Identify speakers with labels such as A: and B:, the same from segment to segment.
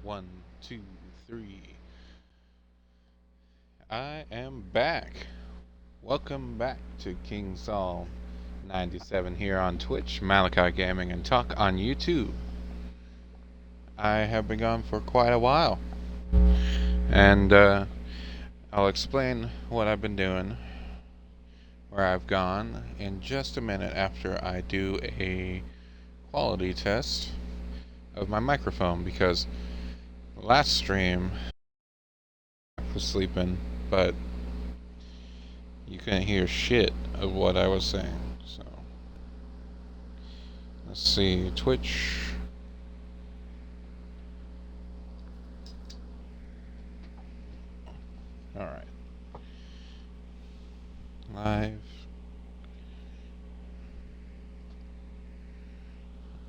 A: One, two, three. I am back. Welcome back to King Saul 97 here on Twitch, Malachi Gaming and Talk on YouTube. I have been gone for quite a while, and I'll explain what I've been doing, where I've gone, in just a minute after I do a quality test of my microphone, because last stream I was sleeping, but you couldn't hear shit of what I was saying. So let's see, Twitch. All right, live,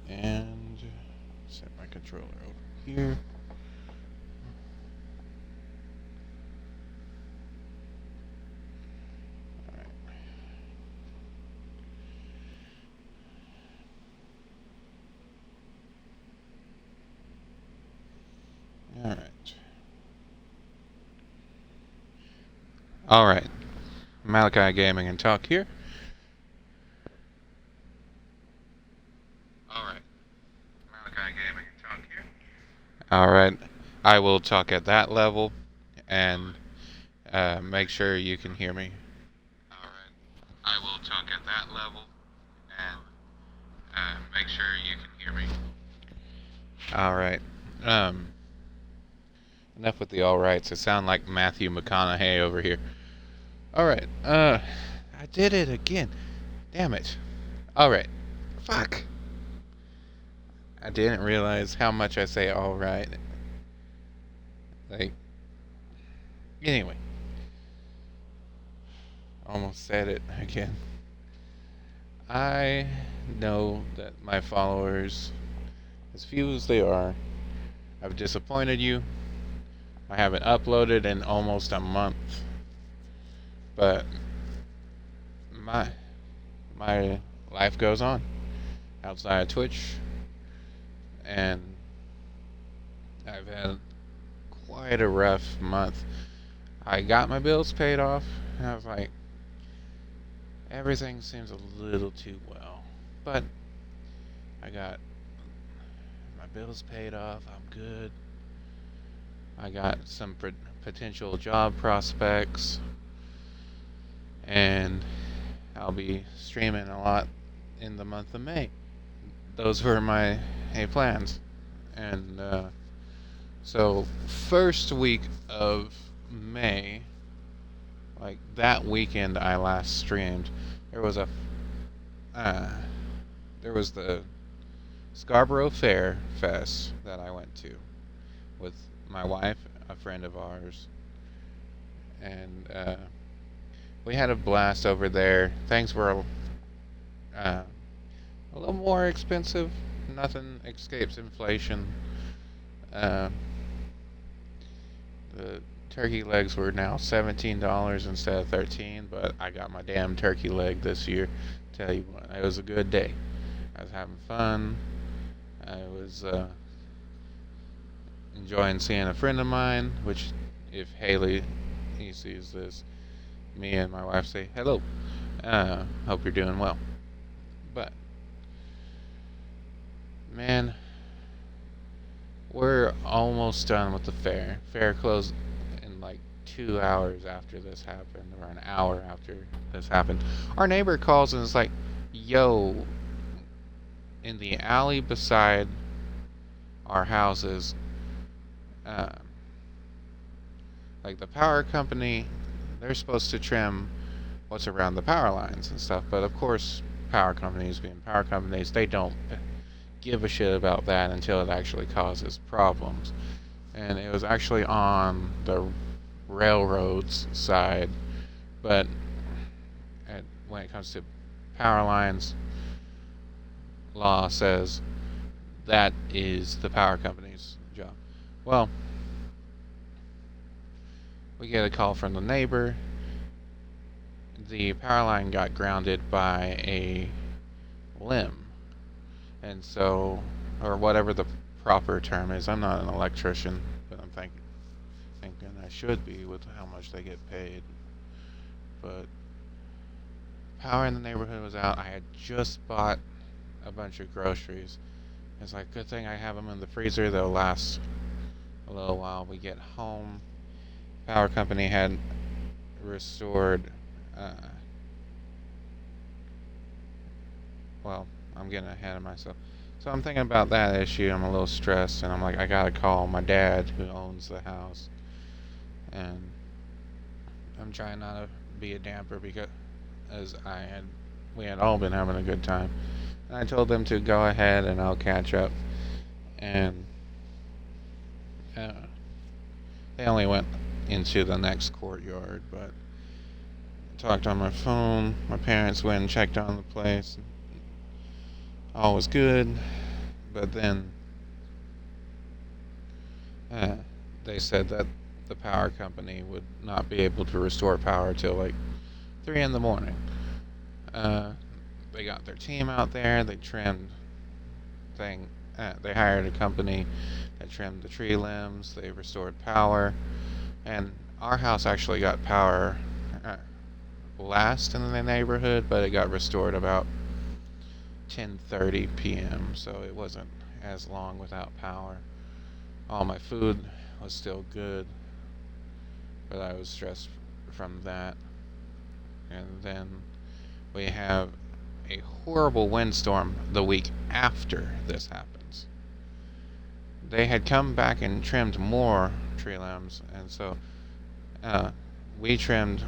A: and set my controller over here. All right, Malachi Gaming and Talk here. All right, I will talk at that level and make sure you can hear me. All right, I will talk at that level and make sure you can hear me. All right. Enough with the all rights. I sound like Matthew McConaughey over here. All right. I did it again. Damn it. All right. Fuck. I didn't realize how much I say all right. Like, anyway. Almost said it again. I know that my followers, as few as they are, have disappointed you. I haven't uploaded in almost a month. But my life goes on outside of Twitch, and I've had quite a rough month. I got my bills paid off, and I was like, everything seems a little too well. But I got my bills paid off, I'm good. I got some potential job prospects, and I'll be streaming a lot in the month of May. Those were my plans. And so first week of May, like that weekend I last streamed, there was the Scarborough Fair Fest that I went to with my wife, a friend of ours, and we had a blast over there. Things were a little more expensive. Nothing escapes inflation. The turkey legs were now $17 instead of $13, but I got my damn turkey leg this year. Tell you what, it was a good day. I was having fun. I was enjoying seeing a friend of mine, which, if Haley he sees this, me and my wife say hello. Hope you're doing well. But man, we're almost done with the fair. Fair closed in like 2 hours after this happened, or an hour after this happened. Our neighbor calls and is like, yo, in the alley beside our houses, like the power company, they're supposed to trim what's around the power lines and stuff, but of course power companies being power companies, they don't give a shit about that until it actually causes problems. And it was actually on the railroad's side, but when it comes to power lines, law says that is the power company's job. Well, we get a call from the neighbor. The power line got grounded by a limb, and so, or whatever the proper term is. I'm not an electrician, but I'm thinking I should be with how much they get paid. But power in the neighborhood was out. I had just bought a bunch of groceries. It's like, good thing I have them in the freezer. They'll last a little while. We get home. Power company had restored. Well, I'm getting ahead of myself. So I'm thinking about that issue. I'm a little stressed, and I'm like, I gotta call my dad, who owns the house, and I'm trying not to be a damper because we had all been having a good time. And I told them to go ahead, and I'll catch up. And they only went into the next courtyard, but I talked on my phone. My parents went and checked on the place. All was good, but then they said that the power company would not be able to restore power till like 3 in the morning. They got their team out there. They trimmed they hired a company that trimmed the tree limbs. They restored power, and our house actually got power last in the neighborhood, but it got restored about 10:30 p.m., so it wasn't as long without power. All my food was still good, but I was stressed from that. And then we have a horrible windstorm the week after this happens. They had come back and trimmed more tree limbs, and so we trimmed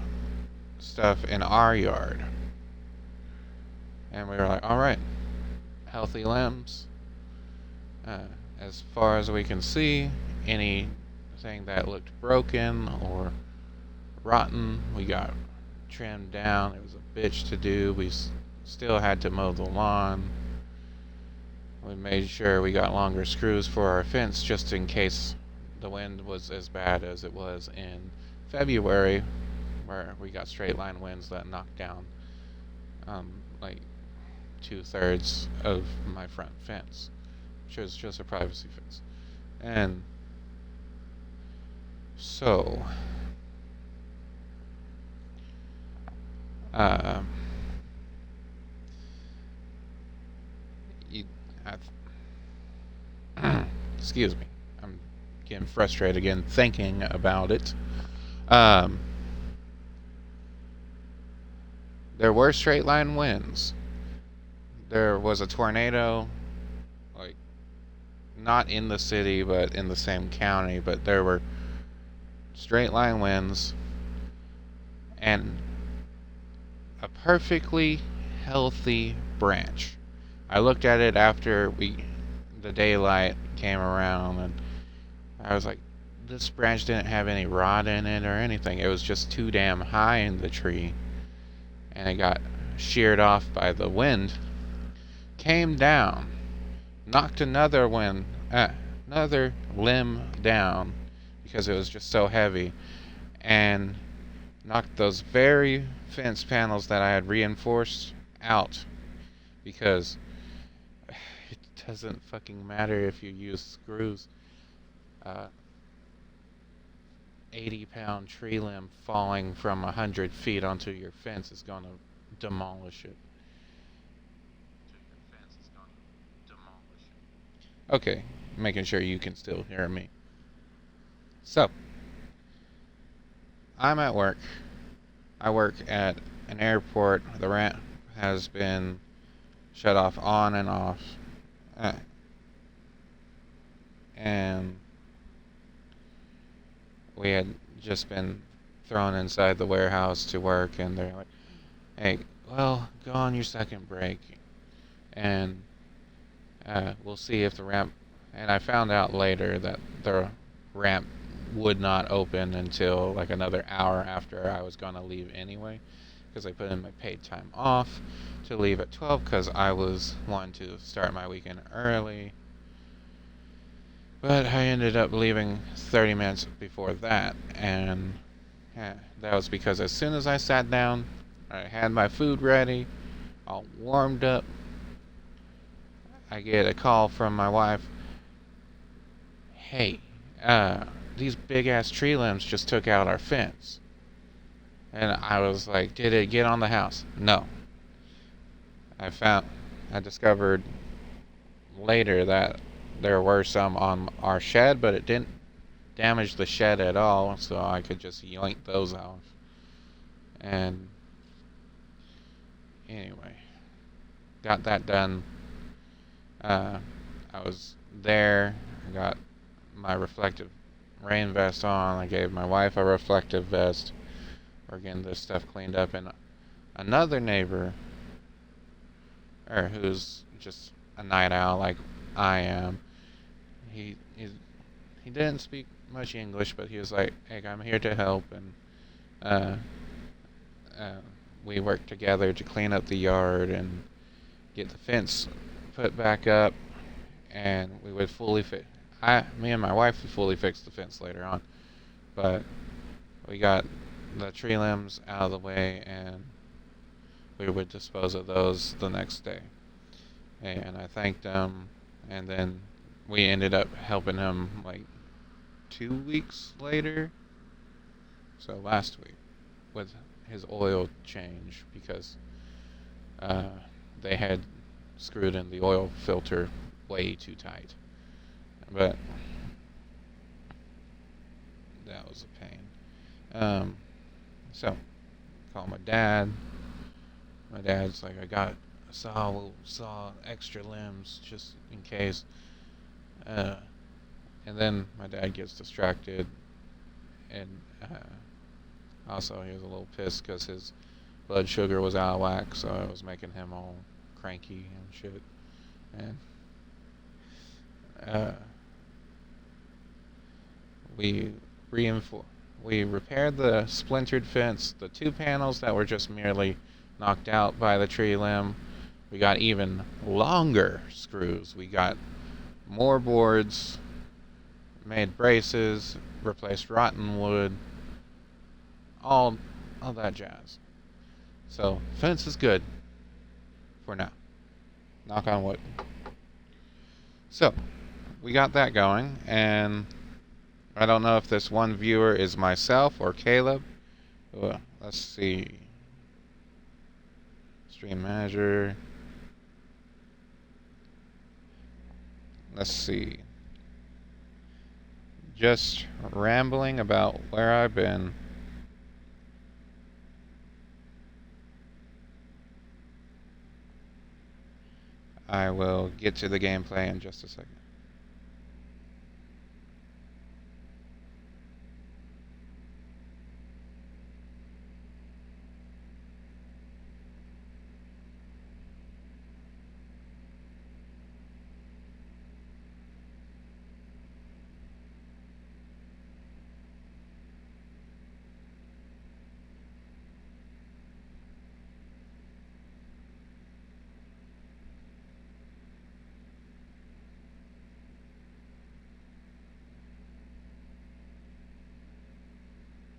A: stuff in our yard. And we were like, all right, healthy limbs. As far as we can see, anything that looked broken or rotten, we got trimmed down. It was a bitch to do. We still had to mow the lawn. We made sure we got longer screws for our fence just in case the wind was as bad as it was in February, where we got straight line winds that knocked down like 2/3 of my front fence, which was just a privacy fence. And so excuse me, I'm getting frustrated again thinking about it. There were straight line winds. There was a tornado, like, not in the city, but in the same county, but there were straight line winds, and a perfectly healthy branch. I looked at it after the daylight came around, and I was like, this branch didn't have any rot in it or anything. It was just too damn high in the tree, and it got sheared off by the wind. Came down, knocked another limb down because it was just so heavy, and knocked those very fence panels that I had reinforced out, because it doesn't fucking matter if you use screws. 80-pound tree limb falling from 100 feet onto your fence is going to demolish it. Okay, making sure you can still hear me. So, I'm at work. I work at an airport. The ramp has been shut off on and off. And we had just been thrown inside the warehouse to work, and they're like, hey, well, go on your second break, and we'll see if the ramp... And I found out later that the ramp would not open until like another hour after I was going to leave anyway, because I put in my paid time off to leave at 12 because I was wanting to start my weekend early. But I ended up leaving 30 minutes before that, and that was because as soon as I sat down, I had my food ready, all warmed up, I get a call from my wife. "Hey, these big ass tree limbs just took out our fence." And I was like, "Did it get on the house?" No. I found, I discovered later that there were some on our shed, but it didn't damage the shed at all, so I could just yoink those off. And anyway, got that done. I was there. I got my reflective rain vest on. I gave my wife a reflective vest. We're getting this stuff cleaned up. And another neighbor, or who's just a night owl like I am, he didn't speak much English, but he was like, "Hey, I'm here to help," and uh, we worked together to clean up the yard and get the fence put back up, and we would me and my wife would fully fix the fence later on, but we got the tree limbs out of the way, and we would dispose of those the next day. And I thanked him, and then we ended up helping him like 2 weeks later, so last week, with his oil change, because they had screwed in the oil filter way too tight. But that was a pain. So, call my dad. My dad's like, "I saw extra limbs just in case." And then my dad gets distracted, and also he was a little pissed because his blood sugar was out of whack, so it was making him all cranky and shit. And we repaired the splintered fence, the 2 panels that were just merely knocked out by the tree limb. We got even longer screws. We got more boards, made braces, replaced rotten wood, all that jazz. So, fence is good for now. Knock on wood. So, we got that going, and I don't know if this one viewer is myself or Caleb. Let's see. Stream manager. Let's see. Just rambling about where I've been. I will get to the gameplay in just a second.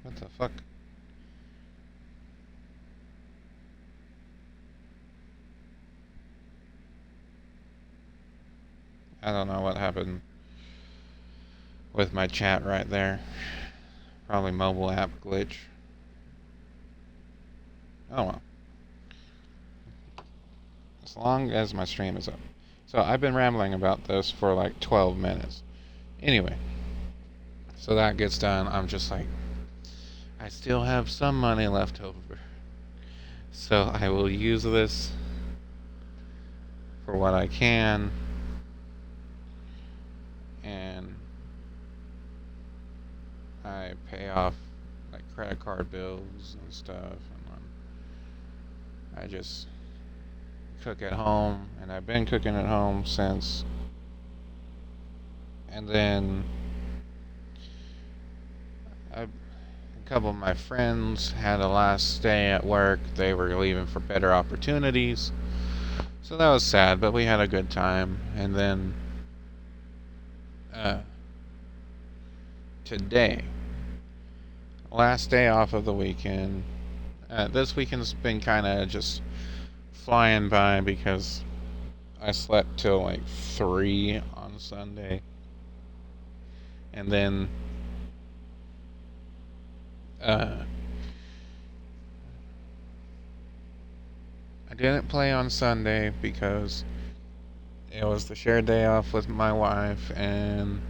A: What the fuck? I don't know what happened with my chat right there. Probably mobile app glitch. Oh well. As long as my stream is up. So I've been rambling about this for like 12 minutes. Anyway. So that gets done. I'm just like, I still have some money left over. So I will use this for what I can. And I pay off like credit card bills and stuff. And I just cook at home. And I've been cooking at home since. And then a couple of my friends had a last day at work. They were leaving for better opportunities. So that was sad, but we had a good time. And then today, last day off of the weekend. This weekend's been kind of just flying by because I slept till like 3 on Sunday. And then I didn't play on Sunday because it was the shared day off with my wife, and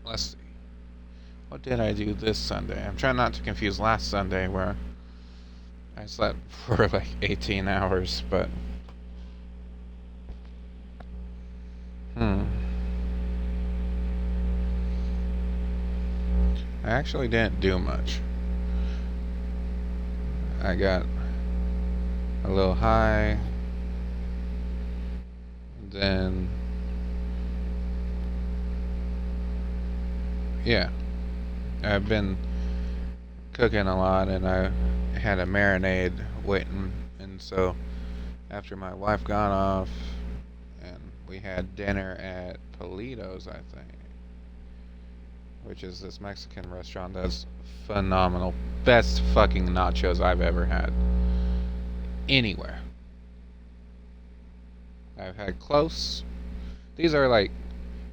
A: let's see. What did I do this Sunday? I'm trying not to confuse last Sunday where I slept for like 18 hours, but I actually didn't do much. I got a little high, then yeah, I've been cooking a lot, and I had a marinade waiting, and so after my wife got off, and we had dinner at Politos, I think, which is this Mexican restaurant that's phenomenal. Best fucking nachos I've ever had anywhere. I've had close. These are like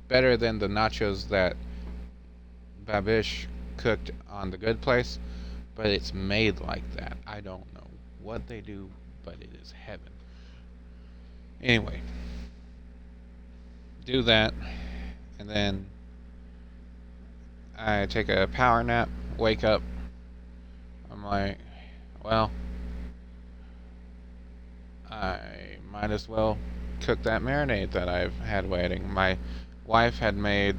A: better than the nachos that Babish cooked on The Good Place, but it's made like that. I don't know what they do, but it is heaven. Anyway, do that, and then I take a power nap, wake up. I'm like, well, I might as well cook that marinade that I've had waiting. My wife had made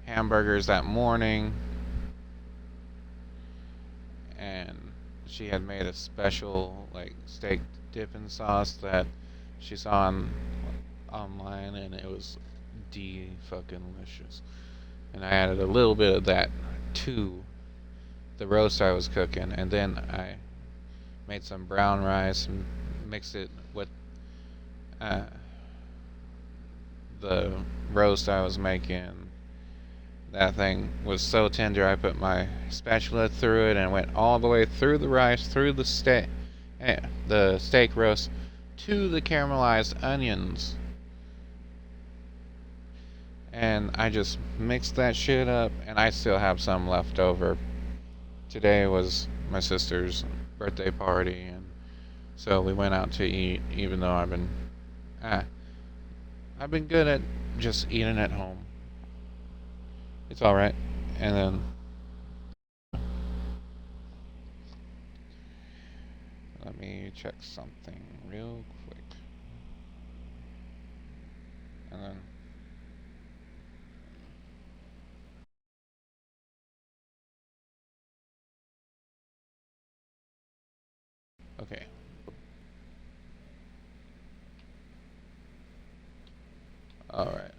A: hamburgers that morning, and she had made a special like steak dipping sauce that she saw online, and it was fucking delicious. And I added a little bit of that to the roast I was cooking, and then I made some brown rice and mixed it with the roast I was making. That thing was so tender, I put my spatula through it and went all the way through the rice, through the steak roast, to the caramelized onions. And I just mixed that shit up, and I still have some left over. Today was my sister's birthday party, and so we went out to eat, even though I've been good at just eating at home. It's alright. And then let me check something real quick. And then okay. Alright.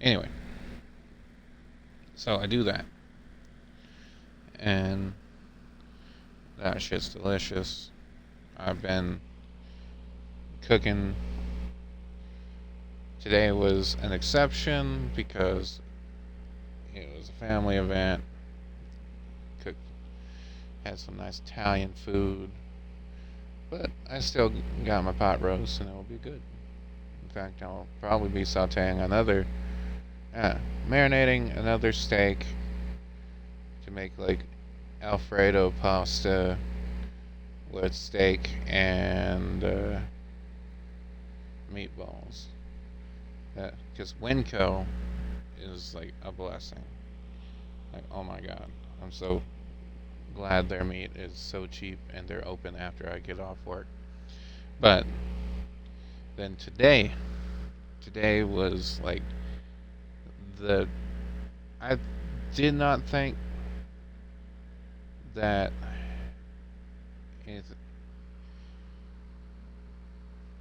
A: Anyway. So I do that. And that shit's delicious. I've been cooking. Today was an exception because it was a family event. Had some nice Italian food. But I still got my pot roast, and it will be good. In fact, I'll probably be sauteing marinating another steak to make like Alfredo pasta with steak and meatballs. Because Winco is like a blessing. Like, oh my god, I'm so glad their meat is so cheap and they're open after I get off work. But then today was like I did not think that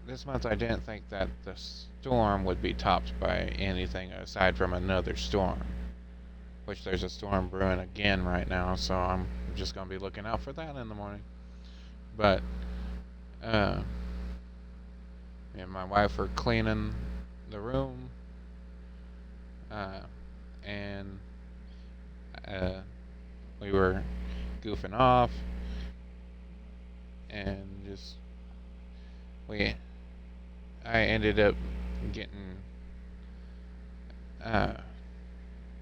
A: this month I didn't think that the storm would be topped by anything aside from another storm. Which there's a storm brewing again right now, so I'm just gonna be looking out for that in the morning. But me and my wife were cleaning the room, and we were goofing off, and I ended up getting uh,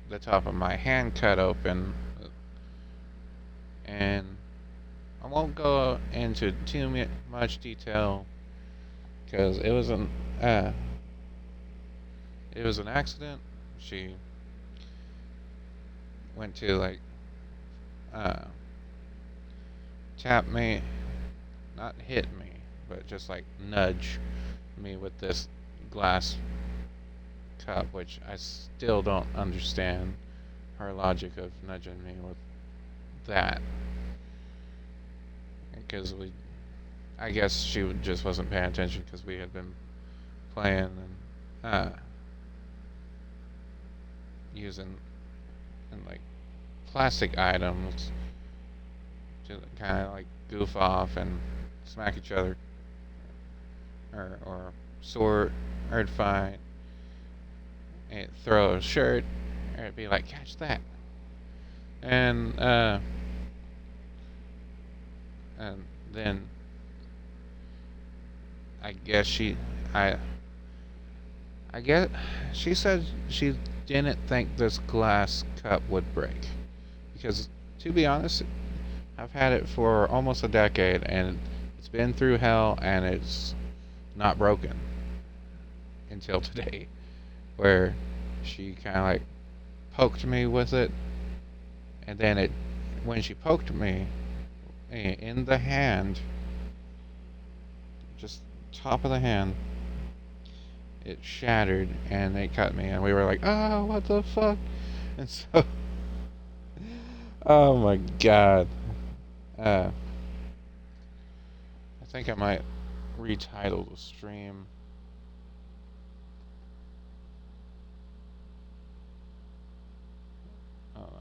A: the top of my hand cut open, and I won't go into too much detail because uh, it was an accident. She went to like uh, tap me, not hit me, but just like nudge me with this glass cup, which I still don't understand her logic of nudging me with that. Because I guess she just wasn't paying attention because we had been playing and using and like plastic items to kind of like goof off and smack each other or sword or fight and throw a shirt or it'd be like catch that and then I guess I guess she said she didn't think this glass cup would break because to be honest I've had it for almost a decade and it's been through hell and it's not broken until today where she kind of like poked me with it and then when she poked me in the hand, just top of the hand, it shattered and it cut me and we were like, oh, what the fuck? And so oh my god. I think I might retitle the stream. I don't know.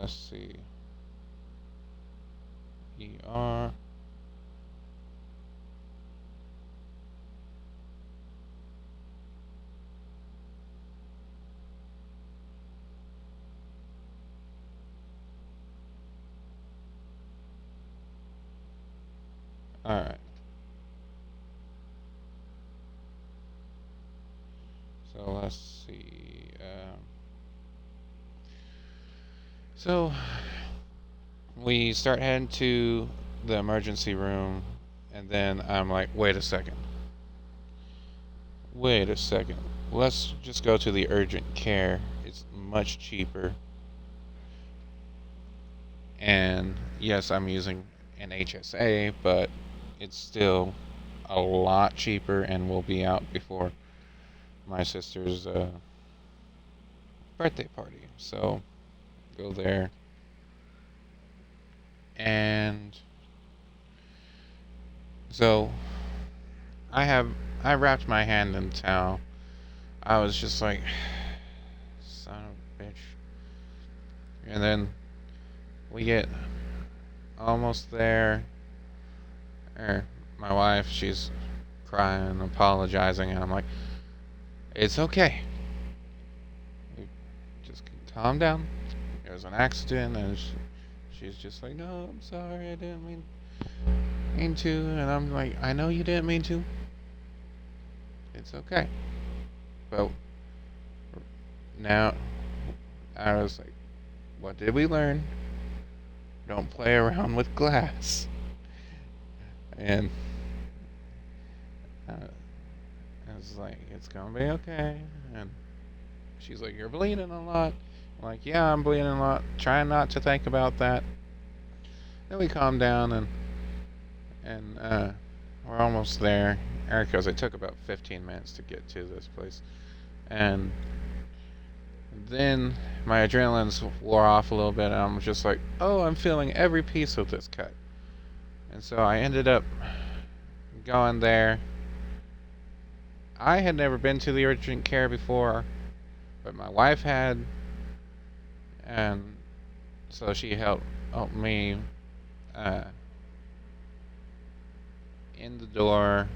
A: Let's see. ER. Alright. So let's see. So we start heading to the emergency room, and then I'm like, wait a second. Let's just go to the urgent care. It's much cheaper. And yes, I'm using an HSA, but it's still a lot cheaper and will be out before my sister's birthday party. So go there. And so I wrapped my hand in towel. I was just like, son of a bitch. And then we get almost there. My wife, she's crying, apologizing, and I'm like, it's okay. You just calm down. It was an accident, and she's just like, no, I'm sorry, I didn't mean to. And I'm like, I know you didn't mean to. It's okay. But now I was like, what did we learn? Don't play around with glass. And I was like, it's gonna be okay. And she's like, you're bleeding a lot. I'm like, yeah, I'm bleeding a lot. Trying not to think about that. Then we calmed down and we're almost there. Because it took about 15 minutes to get to this place. And then my adrenaline's wore off a little bit and I'm just like, oh, I'm feeling every piece of this cut. And so I ended up going there. I had never been to the urgent care before, but my wife had, and so she helped me in the door.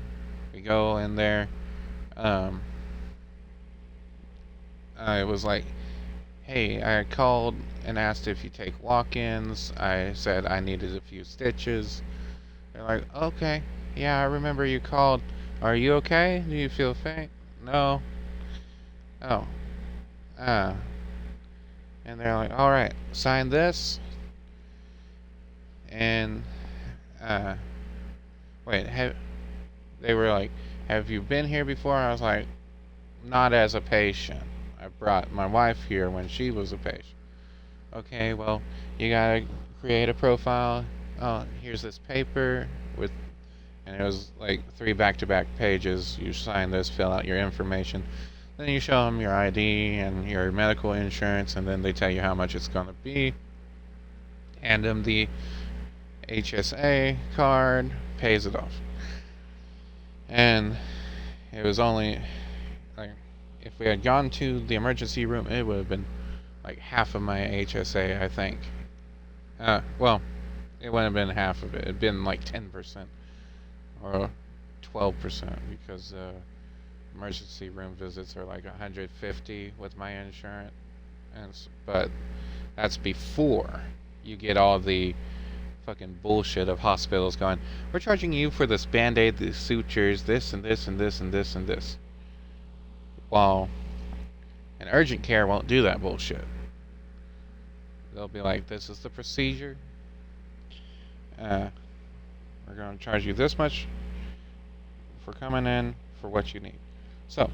A: We go in there. I was like, hey, I called and asked if you take walk-ins. I said I needed a few stitches. They're like, okay, yeah, I remember you called. Are you okay? Do you feel faint? No. Oh. Uh. And they're like, all right, sign this. And uh, wait, they were like, have you been here before? I was like, not as a patient. I brought my wife here when she was a patient. Okay, well, you gotta create a profile. Oh, here's this paper with, and it was like 3 back-to-back pages. You sign this, fill out your information. Then you show them your ID and your medical insurance, and then they tell you how much it's gonna be. Hand them the HSA card, pays it off. And it was only, like, if we had gone to the emergency room, it would have been like half of my HSA, I think. Well, it wouldn't have been half of it. It'd been like 10% or 12% because emergency room visits are like 150 with my insurance, but that's before you get all the fucking bullshit of hospitals going, we're charging you for this band-aid, these sutures, this and this and this and this and this. Well, an urgent care won't do that bullshit. They'll be like, this is the procedure. We're going to charge you this much for coming in for what you need. So,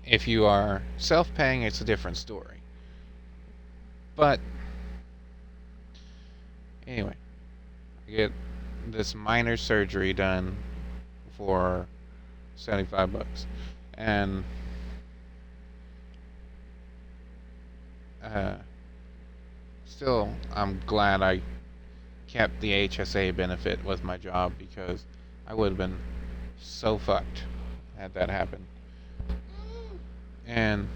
A: if you are self-paying, it's a different story. But anyway, I get this minor surgery done for $75, and still, I'm glad I kept the HSA benefit with my job, because I would have been so fucked had that happened. And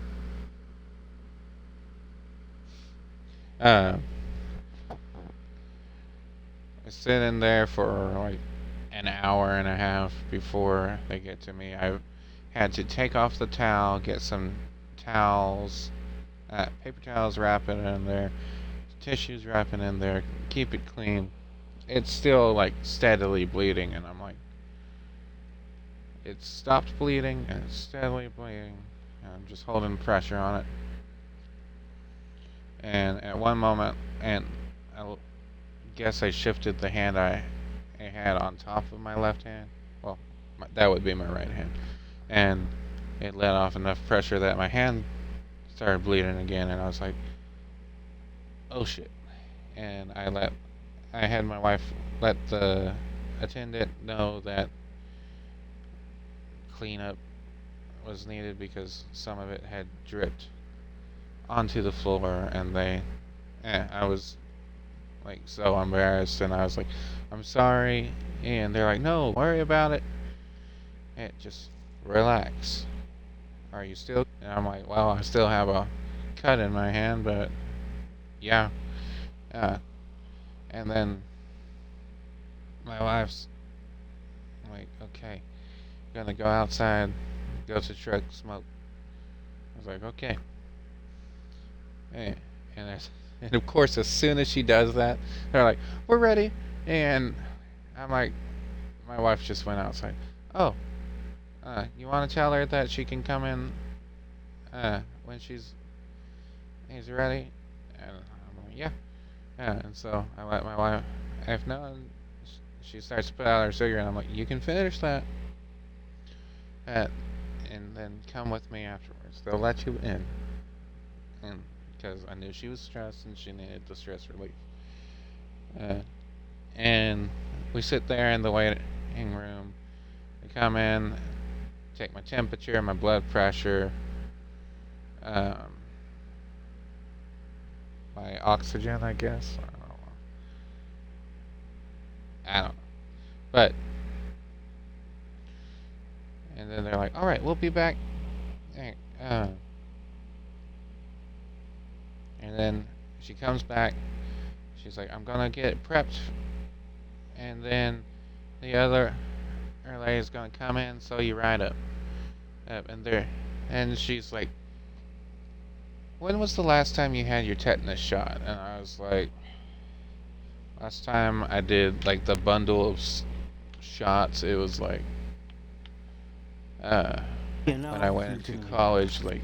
A: I sit in there for like an hour and a half before they get to me. I had to take off the towel, get some towels, paper towels, wrap it in there, tissues, wrap it in there, keep it clean. It's still like steadily bleeding, and I'm like, it stopped bleeding and it's steadily bleeding, and I'm just holding pressure on it. And at one moment, and I guess I shifted the hand I had on top of my left hand. Well, that would be my right hand. And it let off enough pressure that my hand started bleeding again, and I was like, oh shit. And I had my wife let the attendant know that cleanup was needed because some of it had dripped onto the floor, and I was like so embarrassed, and I was like, I'm sorry, and they're like, no, worry about it, and just relax. Are you still? And I'm like, well, I still have a cut in my hand, but yeah. And then my wife's like, okay, gonna go outside, go to truck, smoke. I was like, okay. And of course, as soon as she does that, they're like, we're ready. And I'm like, my wife just went outside. Oh, you want to tell her that she can come in when he's ready? And I'm like, yeah. And so I let my wife know, and she starts to put out her cigarette, and I'm like, you can finish that. And then come with me afterwards. They'll let you in. And because I knew she was stressed and she needed the stress relief. And we sit there in the waiting room. They come in, take my temperature, my blood pressure, my oxygen, I guess. I don't know. But, and then they're like, all right, we'll be back. And then she comes back. She's like, I'm gonna get prepped, and then the other lady is gonna come in, sew you right up. And she's like, when was the last time you had your tetanus shot? And I was like, last time I did like the bundle of shots, it was like, uh, when I went into college, like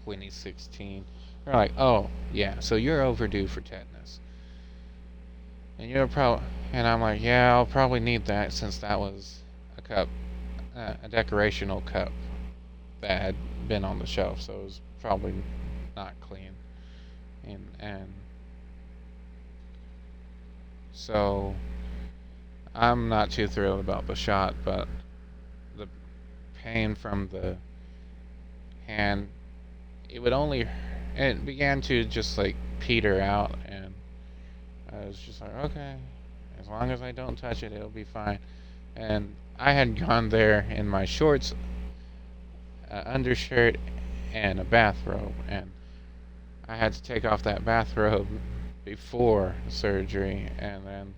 A: 2016. They're like, oh, yeah, so you're overdue for tetanus. And and I'm like, yeah, I'll probably need that since that was a cup, a decorational cup that had been on the shelf, so it was probably not clean. And so I'm not too thrilled about the shot, but the pain from the hand, it began to just like peter out, and I was just like, okay, as long as I don't touch it, it'll be fine. And I had gone there in my shorts, undershirt, and a bathrobe, and I had to take off that bathrobe before surgery, and then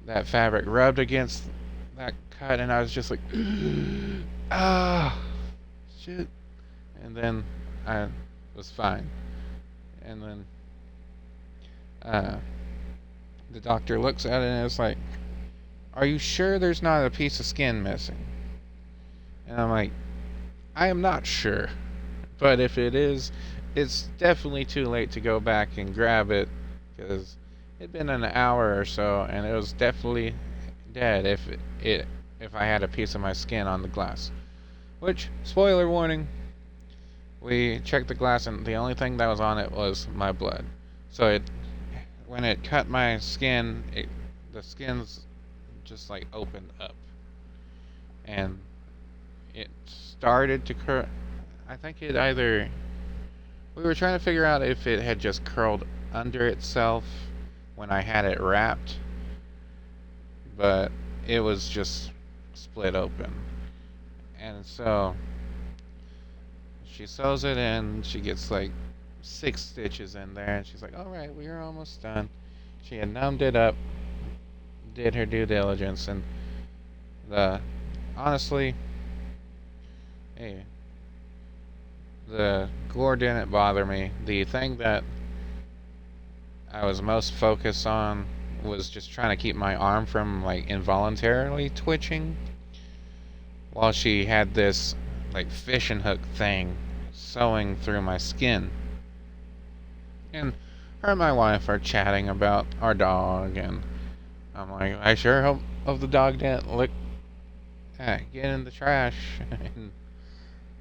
A: that fabric rubbed against that cut, and I was just like, ah, shit. And then I was fine. And then the doctor looks at it and it's like, are you sure there's not a piece of skin missing? And I'm like, I am not sure. But if it is, it's definitely too late to go back and grab it, because it'd been an hour or so, and it was definitely dead if I had a piece of my skin on the glass. Which, spoiler warning, we checked the glass and the only thing that was on it was my blood. So when it cut my skin, the skin's just like opened up, and it started to curl. I think we were trying to figure out if it had just curled under itself when I had it wrapped, but it was just split open. And so she sews it in, she gets like 6 stitches in there, and she's like, alright, we're almost done. She had numbed it up, did her due diligence, and honestly, hey, the gore didn't bother me. The thing that I was most focused on was just trying to keep my arm from like involuntarily twitching while she had this like fishing hook thing sewing through my skin. And her and my wife are chatting about our dog, and I'm like, I sure hope the dog didn't get in the trash and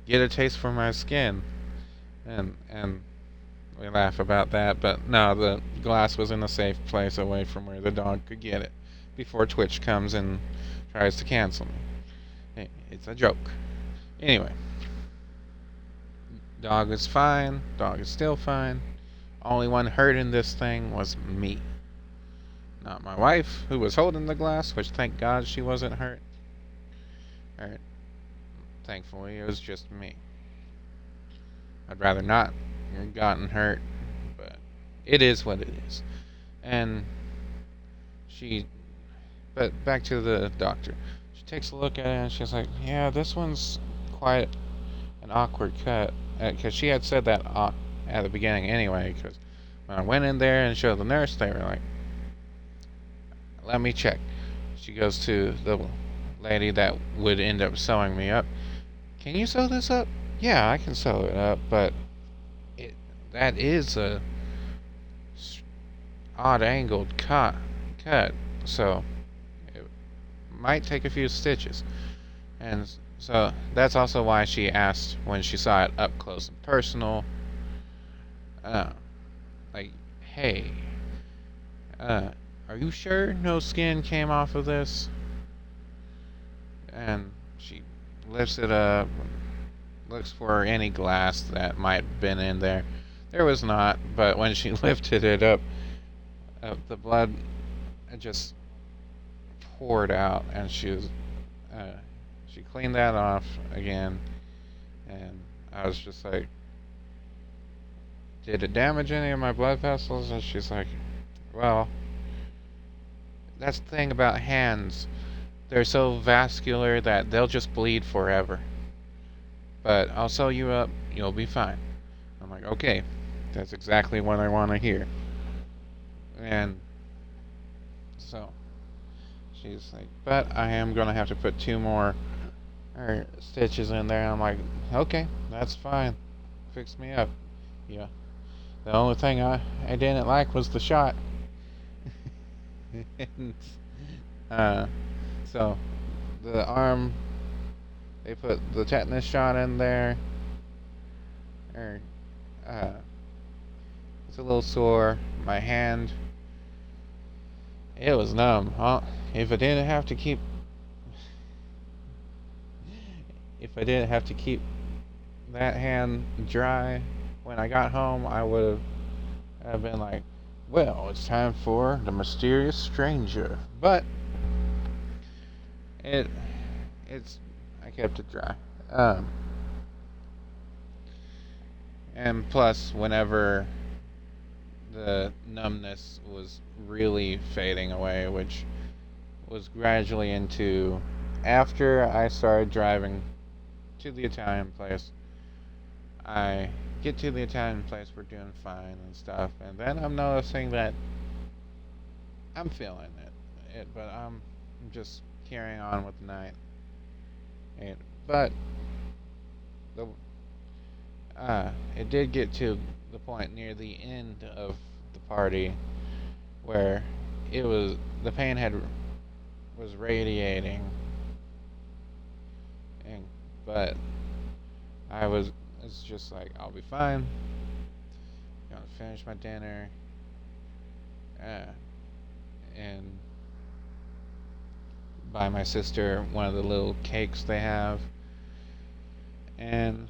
A: get a taste for my skin. And we laugh about that, but no, the glass was in a safe place away from where the dog could get it before Twitch comes and tries to cancel me. It's a joke. Anyway, dog is fine. Dog is still fine. Only one hurt in this thing was me. Not my wife, who was holding the glass, which thank God she wasn't hurt. Thankfully, it was just me. I'd rather not have gotten hurt, but it is what it is. And but back to the doctor. She takes a look at it and she's like, yeah, this one's quite an awkward cut. Because she had said that at the beginning anyway, because when I went in there and showed the nurse, they were like, let me check. She goes to the lady that would end up sewing me up. Can you sew this up? Yeah, I can sew it up, but that is a odd angled cut, so it might take a few stitches. And so that's also why she asked when she saw it up close and personal, like, hey, are you sure no skin came off of this? And she lifts it up, looks for any glass that might have been in there. There was not, but when she lifted it up, the blood just poured out, and she cleaned that off again, and I was just like, did it damage any of my blood vessels? And she's like, well, that's the thing about hands. They're so vascular that they'll just bleed forever. But I'll sew you up, you'll be fine. I'm like, okay, that's exactly what I want to hear. And so she's like, but I am going to have to put 2 more stitches in there. I'm like, okay, that's fine. Fix me up. Yeah. The only thing I didn't like was the shot. And, so the arm, they put the tetanus shot in there. It's a little sore. My hand, it was numb. If I didn't have to keep that hand dry when I got home, I would have been like, well, it's time for the mysterious stranger. But I kept it dry. And plus, whenever the numbness was really fading away, which was gradually into after I started driving to the Italian place. I get to the Italian place, we're doing fine and stuff, and then I'm noticing that I'm feeling it, but I'm just carrying on with the night. But it did get to the point near the end of the party where the pain was radiating, but it's just like, I'll be fine. Gonna finish my dinner, and buy my sister one of the little cakes they have. And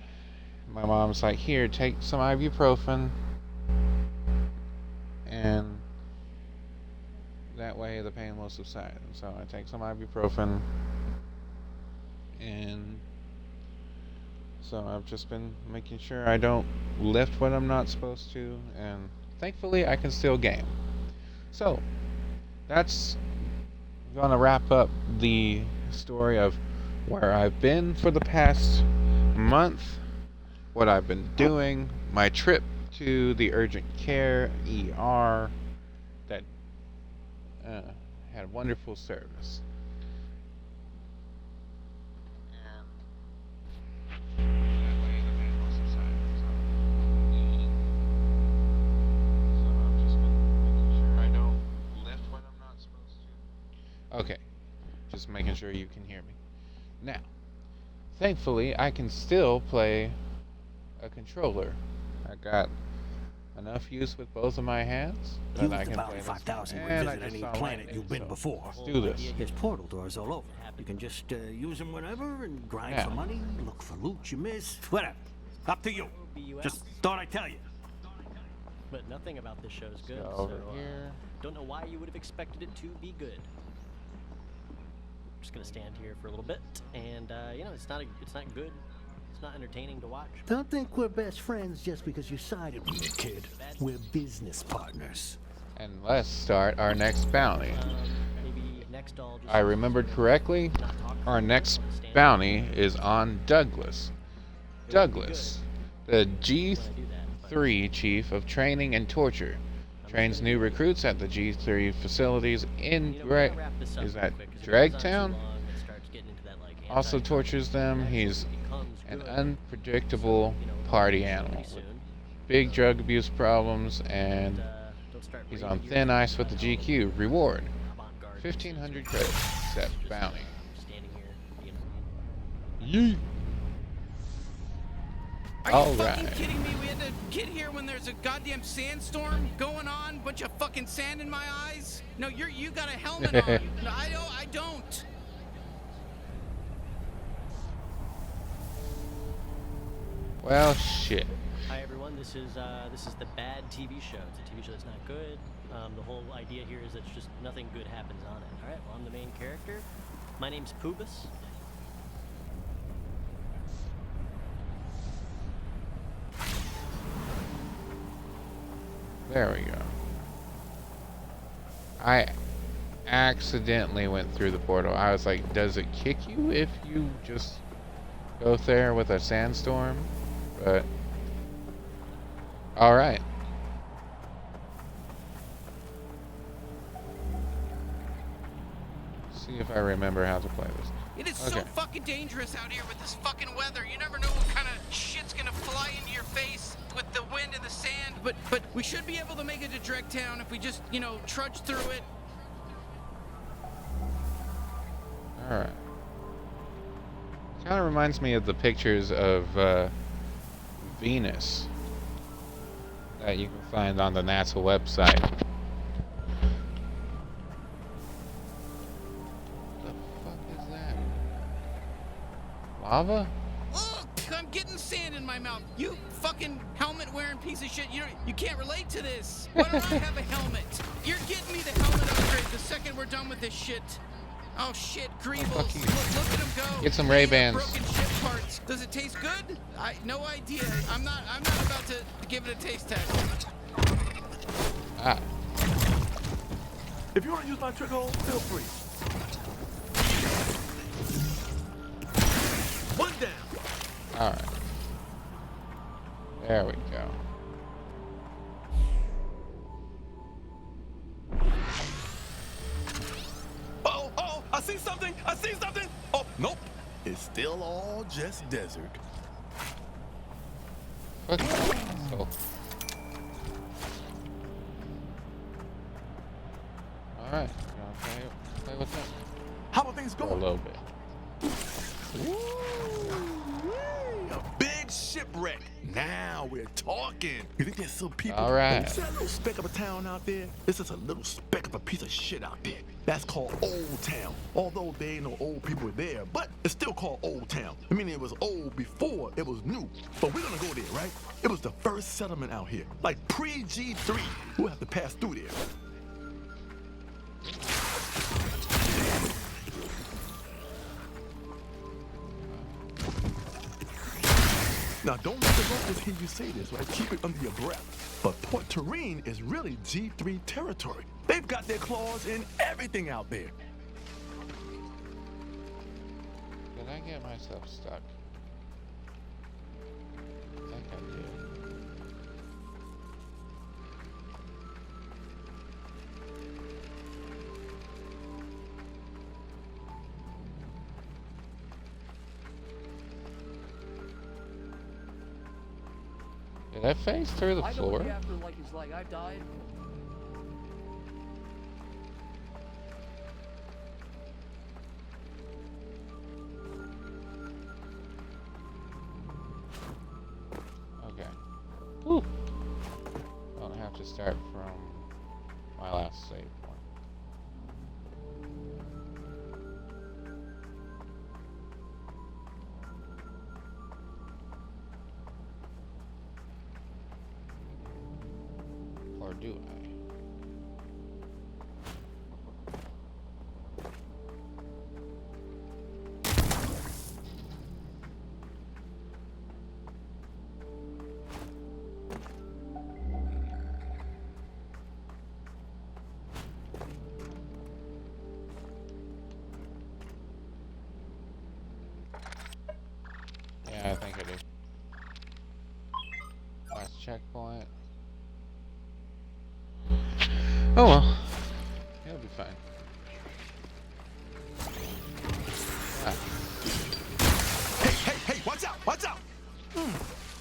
A: my mom's like, here, take some ibuprofen, and that way the pain will subside. So I take some ibuprofen, and so I've just been making sure I don't lift what I'm not supposed to, and thankfully I can still game. So that's gonna wrap up the story of where I've been for the past month, what I've been doing, my trip to the urgent care ER that had wonderful service. Okay, just making sure you can hear me. Now, thankfully, I can still play a controller. I got enough use with both of my hands that I can play this.
B: 5000 would
A: And I
B: visit
A: just
B: any
A: saw
B: planet
A: lightning,
B: you've been
A: so
B: before.
A: let's do this.
B: There's portal doors all over. You can just use them whenever and grind
A: Yeah.
B: for money, look for loot you missed, whatever. Up to you. Just thought I'd tell you.
C: But nothing about this show is good,
A: Go
C: so
A: over here.
C: don't know why you would have expected it to be good. Just gonna stand here for a little bit, and it's not good. It's not entertaining to watch.
B: Don't think we're best friends just because you sided with me, kid. We're business partners.
A: And let's start our next bounty.
C: Maybe next I'll just
A: I remembered correctly,
C: not talk for
A: our
C: a
A: next
C: minute, stand
A: bounty is on Douglas.
C: It would be
A: Douglas, the
C: when I do that, but
A: G3 Chief of Training and Torture. Trains new recruits at the G3 facilities in
C: we're gonna wrap this up
A: is
C: real
A: that
C: quick, 'cause if it goes on too
A: Dragtown?
C: long, it starts getting into that, like,
A: Also
C: anti-drug
A: tortures them.
C: actually
A: He's
C: becomes
A: an
C: good.
A: unpredictable
C: So,
A: party
C: pretty
A: animal
C: soon.
A: with big drug abuse problems, and
C: Don't start
A: he's
C: raiding
A: on
C: your
A: thin ice with the
C: avant-garde
A: GQ. Reward,
C: avant-garde
A: 1,500
C: pieces.
A: credits. Set
C: Just,
A: bounty.
C: standing here, being
A: Yeet.
D: Are you fucking
A: Alright.
D: kidding me? We had to get here when there's a goddamn sandstorm going on, bunch of fucking sand in my eyes. No, you got a helmet on. No, I don't.
A: Well, shit.
C: Hi everyone, this is the Bad TV Show. It's a TV show that's not good. The whole idea here is that just nothing good happens on it. All right, well I'm the main character. My name's Pubis.
A: There we go. I accidentally went through the portal. I was like, does it kick you if you just go there with a sandstorm? But All right. See if I remember how to play this.
D: It is so fucking dangerous out here with this fucking weather. You never know what kind of shit's gonna fly into your face with the wind and the sand. But we should be able to make it to Dregtown if we just, you know, trudge through it.
A: All right. Kind of reminds me of the pictures of Venus that you can find on the NASA website. What the fuck is that? Lava?
D: Ugh, I'm getting sand in my mouth. You fucking helmet-wearing piece of shit. You can't relate to this. Why don't I have a helmet? You're getting me the helmet upgrade the second we're done with this shit. Oh shit, Greebles. Look at him go.
A: Get some Ray-Bans.
D: Broken ship parts. Does it taste good? No idea. I'm not about to give it a taste test.
A: Ah.
E: If you want to use my trick hole, feel free. One down.
A: All right. There we go.
E: Oh, I see something. Oh, nope. It's still all just desert.
A: Fuck. So. All right. Gonna play with that
E: How about things
A: for a
E: going?
A: little bit.
E: A big shipwreck. Now we're talking. You think there's some people?
A: All right.
E: See that little speck of a town out there? This is a little speck of a piece of shit out there. That's called Old Town. Although there ain't no old people there, but it's still called Old Town. I mean, it was old before it was new. But we're gonna go there, right? It was the first settlement out here, like pre-G3. We'll have to pass through there. Now, don't let the locals hear you say this, right? Keep it under your breath. But Port Terine is really G3 territory. They've got their claws in everything out there.
A: Did I get myself stuck? I think I did. Did I phase through the
F: I know
A: floor?
F: what the afterlife is like. I've died.
A: Okay. Woo! Don't have to start from my last save point. Or do I? Yeah, I think I do. Last checkpoint. Oh well. It'll be fine. Ah.
E: Hey, watch out!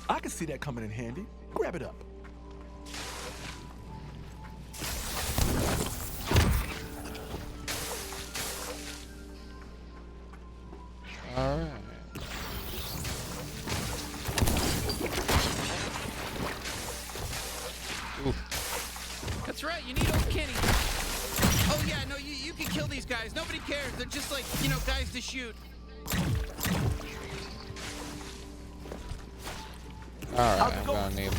E: I can see that coming in handy. Grab it up.
A: Alright.
D: That's right, you need old Kenny. Oh yeah, no, you can kill these guys. Nobody cares. They're just like, you know, guys to shoot.
A: Alright, I'm gonna need...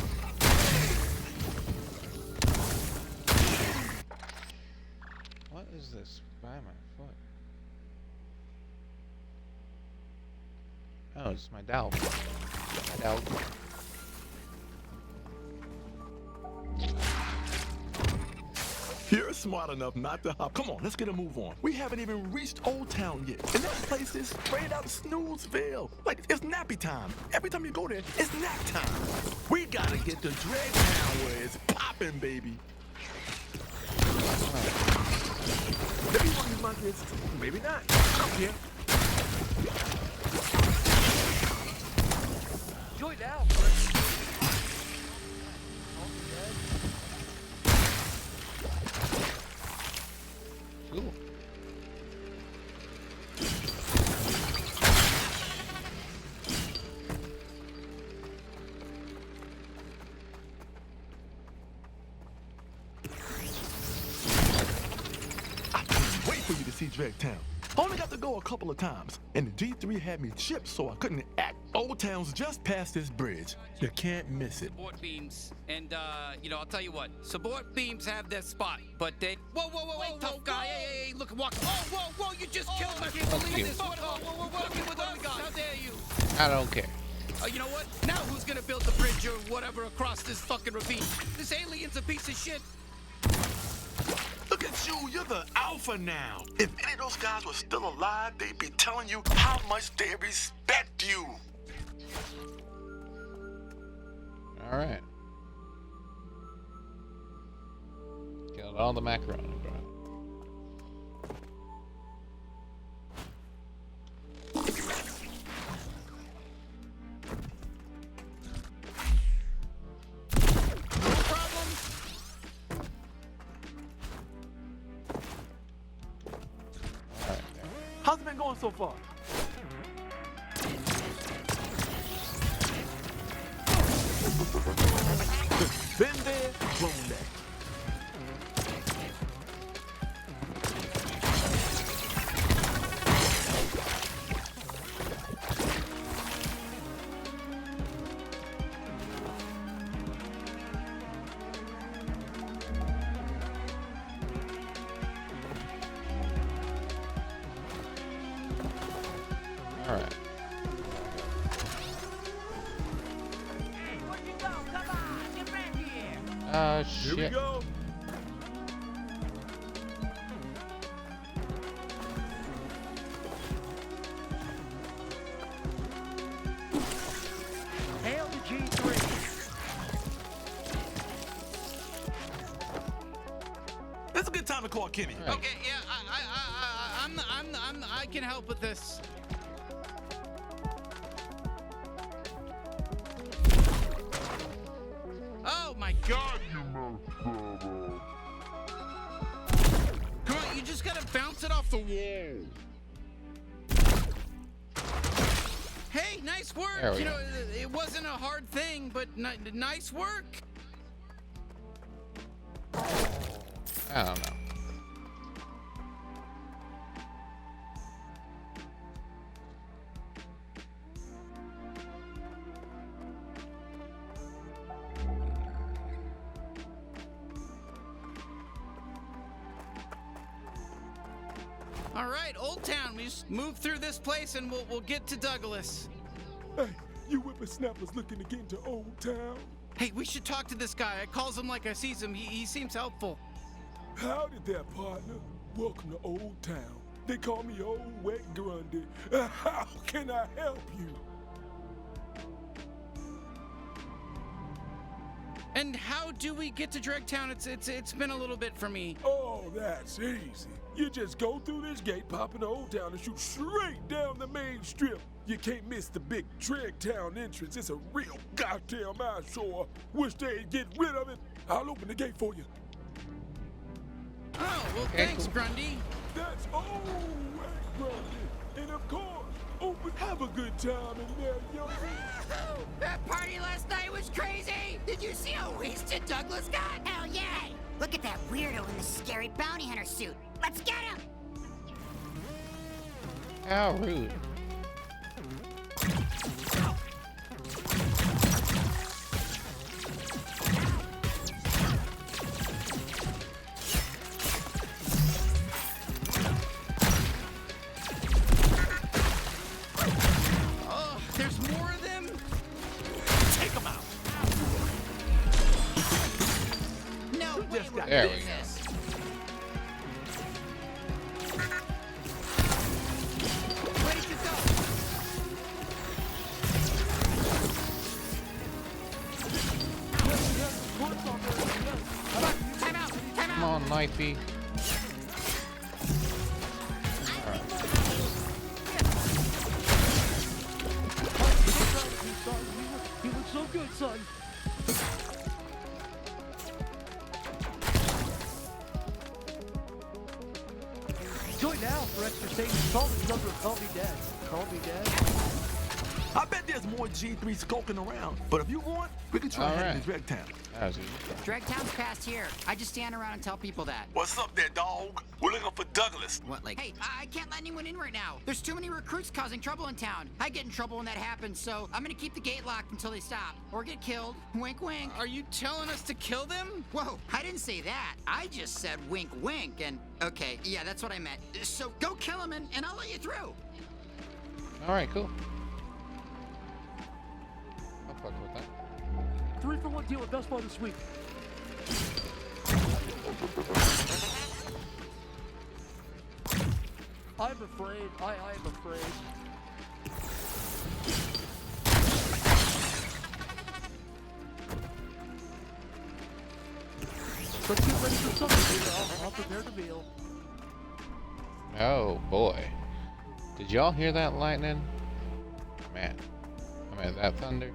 A: What is this by my foot? Oh, it's my dowel. My dowel.
E: You're smart enough not to hop. Come on, let's get a move on. We haven't even reached Old Town yet. And that place is straight out Snoozeville. Like, it's nappy time. Every time you go there, it's nap time. We gotta get to Drag Town where it's popping, baby. Maybe you want to use my kids. Maybe not. I don't care.
F: Enjoy now, but
A: Cool.
E: I can't wait for you to see Drag Town. I only got to go a couple of times, and the G3 had me chipped so I couldn't act. Old Town's just past this bridge. You can't miss it.
D: Support beams, and you know, I'll tell you what. Support beams have their spot, but they. Whoa, tough guy! Hey, look, walk! Whoa! You just killed me! I can't believe this! Whoa! Working with what we got? How dare you?
A: I don't care.
D: Oh, you know what? Now who's gonna build the bridge or whatever across this fucking ravine? This alien's a piece of shit.
E: Look at you, you're the alpha now. If any of those guys were still alive, they'd be telling you how much they respect you.
A: All right. Killed all the macaroni, bro.
E: How's it been going so far? Been there, blown that.
A: All right. Shit.
E: Here we go.
F: hail the G3.
E: It's a good time to call Kenny.
A: Right.
D: Okay, yeah, I can help with this. Oh my God! Come on, you just gotta bounce it off the wall. Hey, nice work.
A: There we
D: You
A: go.
D: know, it wasn't a hard thing, but nice work.
A: I don't know.
D: All right, Old Town. We just move through this place and we'll get to Douglas.
G: Hey, you whippersnappers looking to get into Old Town?
D: Hey, we should talk to this guy. I calls him like I sees him. He seems helpful.
G: Howdy there, partner. Welcome to Old Town. They call me Old Wet Grundy. How can I help you?
D: And how do we get to Dregtown? It's been a little bit for me.
G: Oh, that's easy. You just go through this gate, pop into Old Town, and shoot straight down the main strip. You can't miss the big Dregtown entrance. It's a real goddamn eyesore. Wish they'd get rid of it. I'll open the gate for you.
D: Oh, well,
A: Okay,
D: thanks,
A: cool.
D: Grundy.
G: That's Old Wet Grundy. And of course, have a good time in there, young.
H: That party last night was crazy! Did you see how wasted Douglas got? Hell yeah! Look at that weirdo in the scary bounty hunter suit. Let's get him!
A: How rude.
D: Oh, there's more of them?
E: Take him out.
H: No way
E: just
H: we're
E: got
A: There
H: doing
A: we go.
H: this.
A: on, knifey. Alright.
F: You look so good, son. Join now for extra savings. Call this number and call me dad. Call me dad.
E: I bet there's more G3 skulking around. But if you want, we can try heading to Dregtown.
A: How's it?
H: Dregtown's past here. I just stand around and tell people that.
E: What's up there, dog? We're looking for Douglas.
H: What, like? Hey, I can't let anyone in right now. There's too many recruits causing trouble in town. I get in trouble when that happens, so I'm gonna keep the gate locked until they stop. Or get killed. Wink, wink.
D: Are you telling us to kill them?
H: Whoa, I didn't say that. I just said wink, wink, and... Okay, yeah, that's what I meant. So go kill them and I'll let you through.
A: Alright, cool. I'll fuck with that.
F: 3-for-1 deal at Best Buy this week. I'm afraid. I am afraid. Let's get ready for supper, baby. I'll prepare the meal.
A: Oh boy. Did y'all hear that lightning? Man. I mean, that thunder.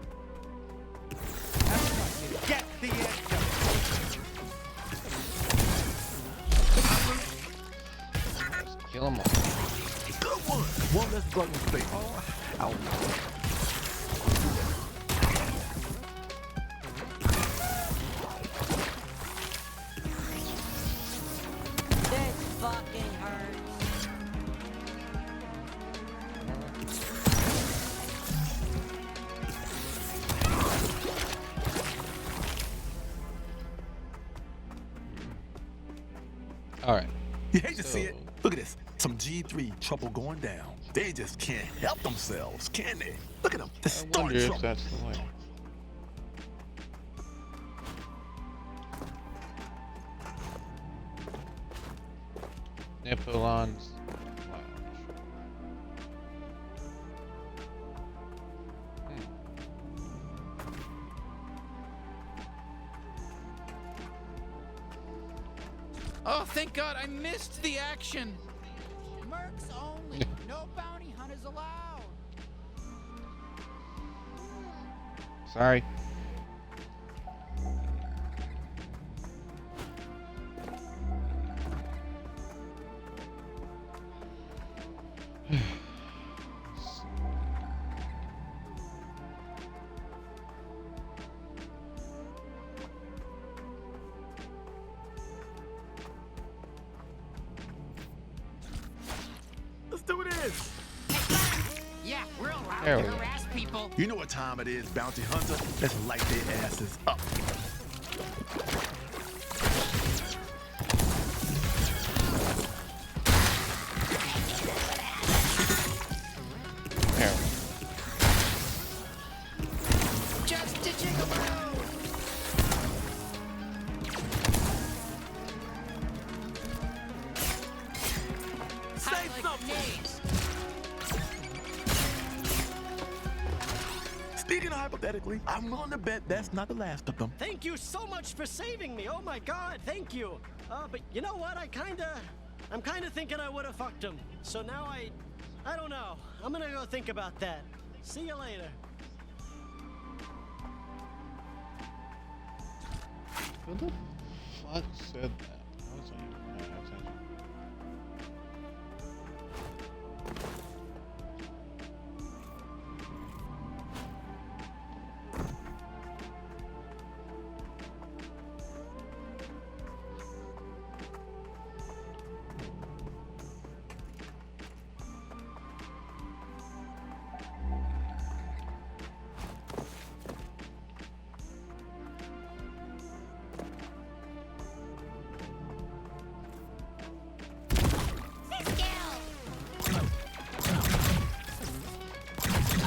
F: Get the engine.
A: Just kill them all.
E: Good one. One less bug in space. Ow.
H: This fucking hurts.
A: Alright.
E: You hate to see it. Look at this. Some G3 trouble going down. They just can't help themselves, can they? Look at them. They're
A: I wonder
E: starting
A: if
E: trouble.
A: that's the way. Nippolon's Lounge.
D: Oh, thank God, I missed the action.
H: Mercs only. No bounty hunters allowed.
A: Sorry.
E: Let's do this.
H: Yeah, we're allowed
A: There
H: to
A: we go.
H: harass people.
E: You know what time it is, bounty hunter? Let's light their asses up.
A: There.
H: Just a gigolo.
E: Say something. Speaking of hypothetically, I'm willing to bet that's not the last of them.
C: Thank you so much for saving me. Oh my God, thank you. But you know what? I'm kinda thinking I would have fucked him. So now I don't know. I'm gonna go think about that. See you later.
A: Who the fuck said that? I wasn't even paying attention.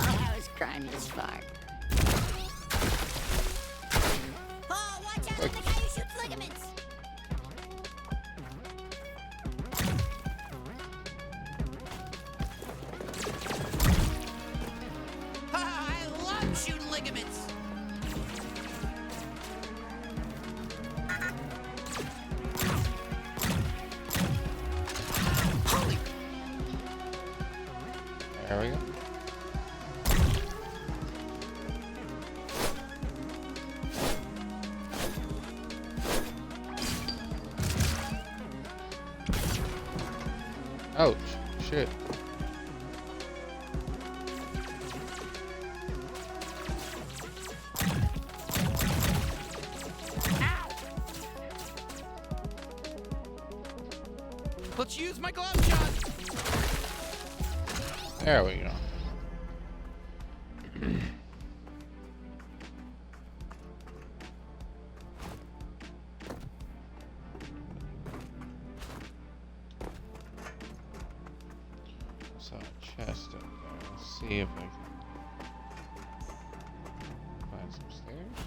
H: I was grimy as fuck. Oh, watch out for the guy who shoots ligaments. I love shooting ligaments.
A: There we go. Ouch. Shit.
D: Let's use my glove shot.
A: There we go. Saw a chest up there. Let's see if I can find some stairs.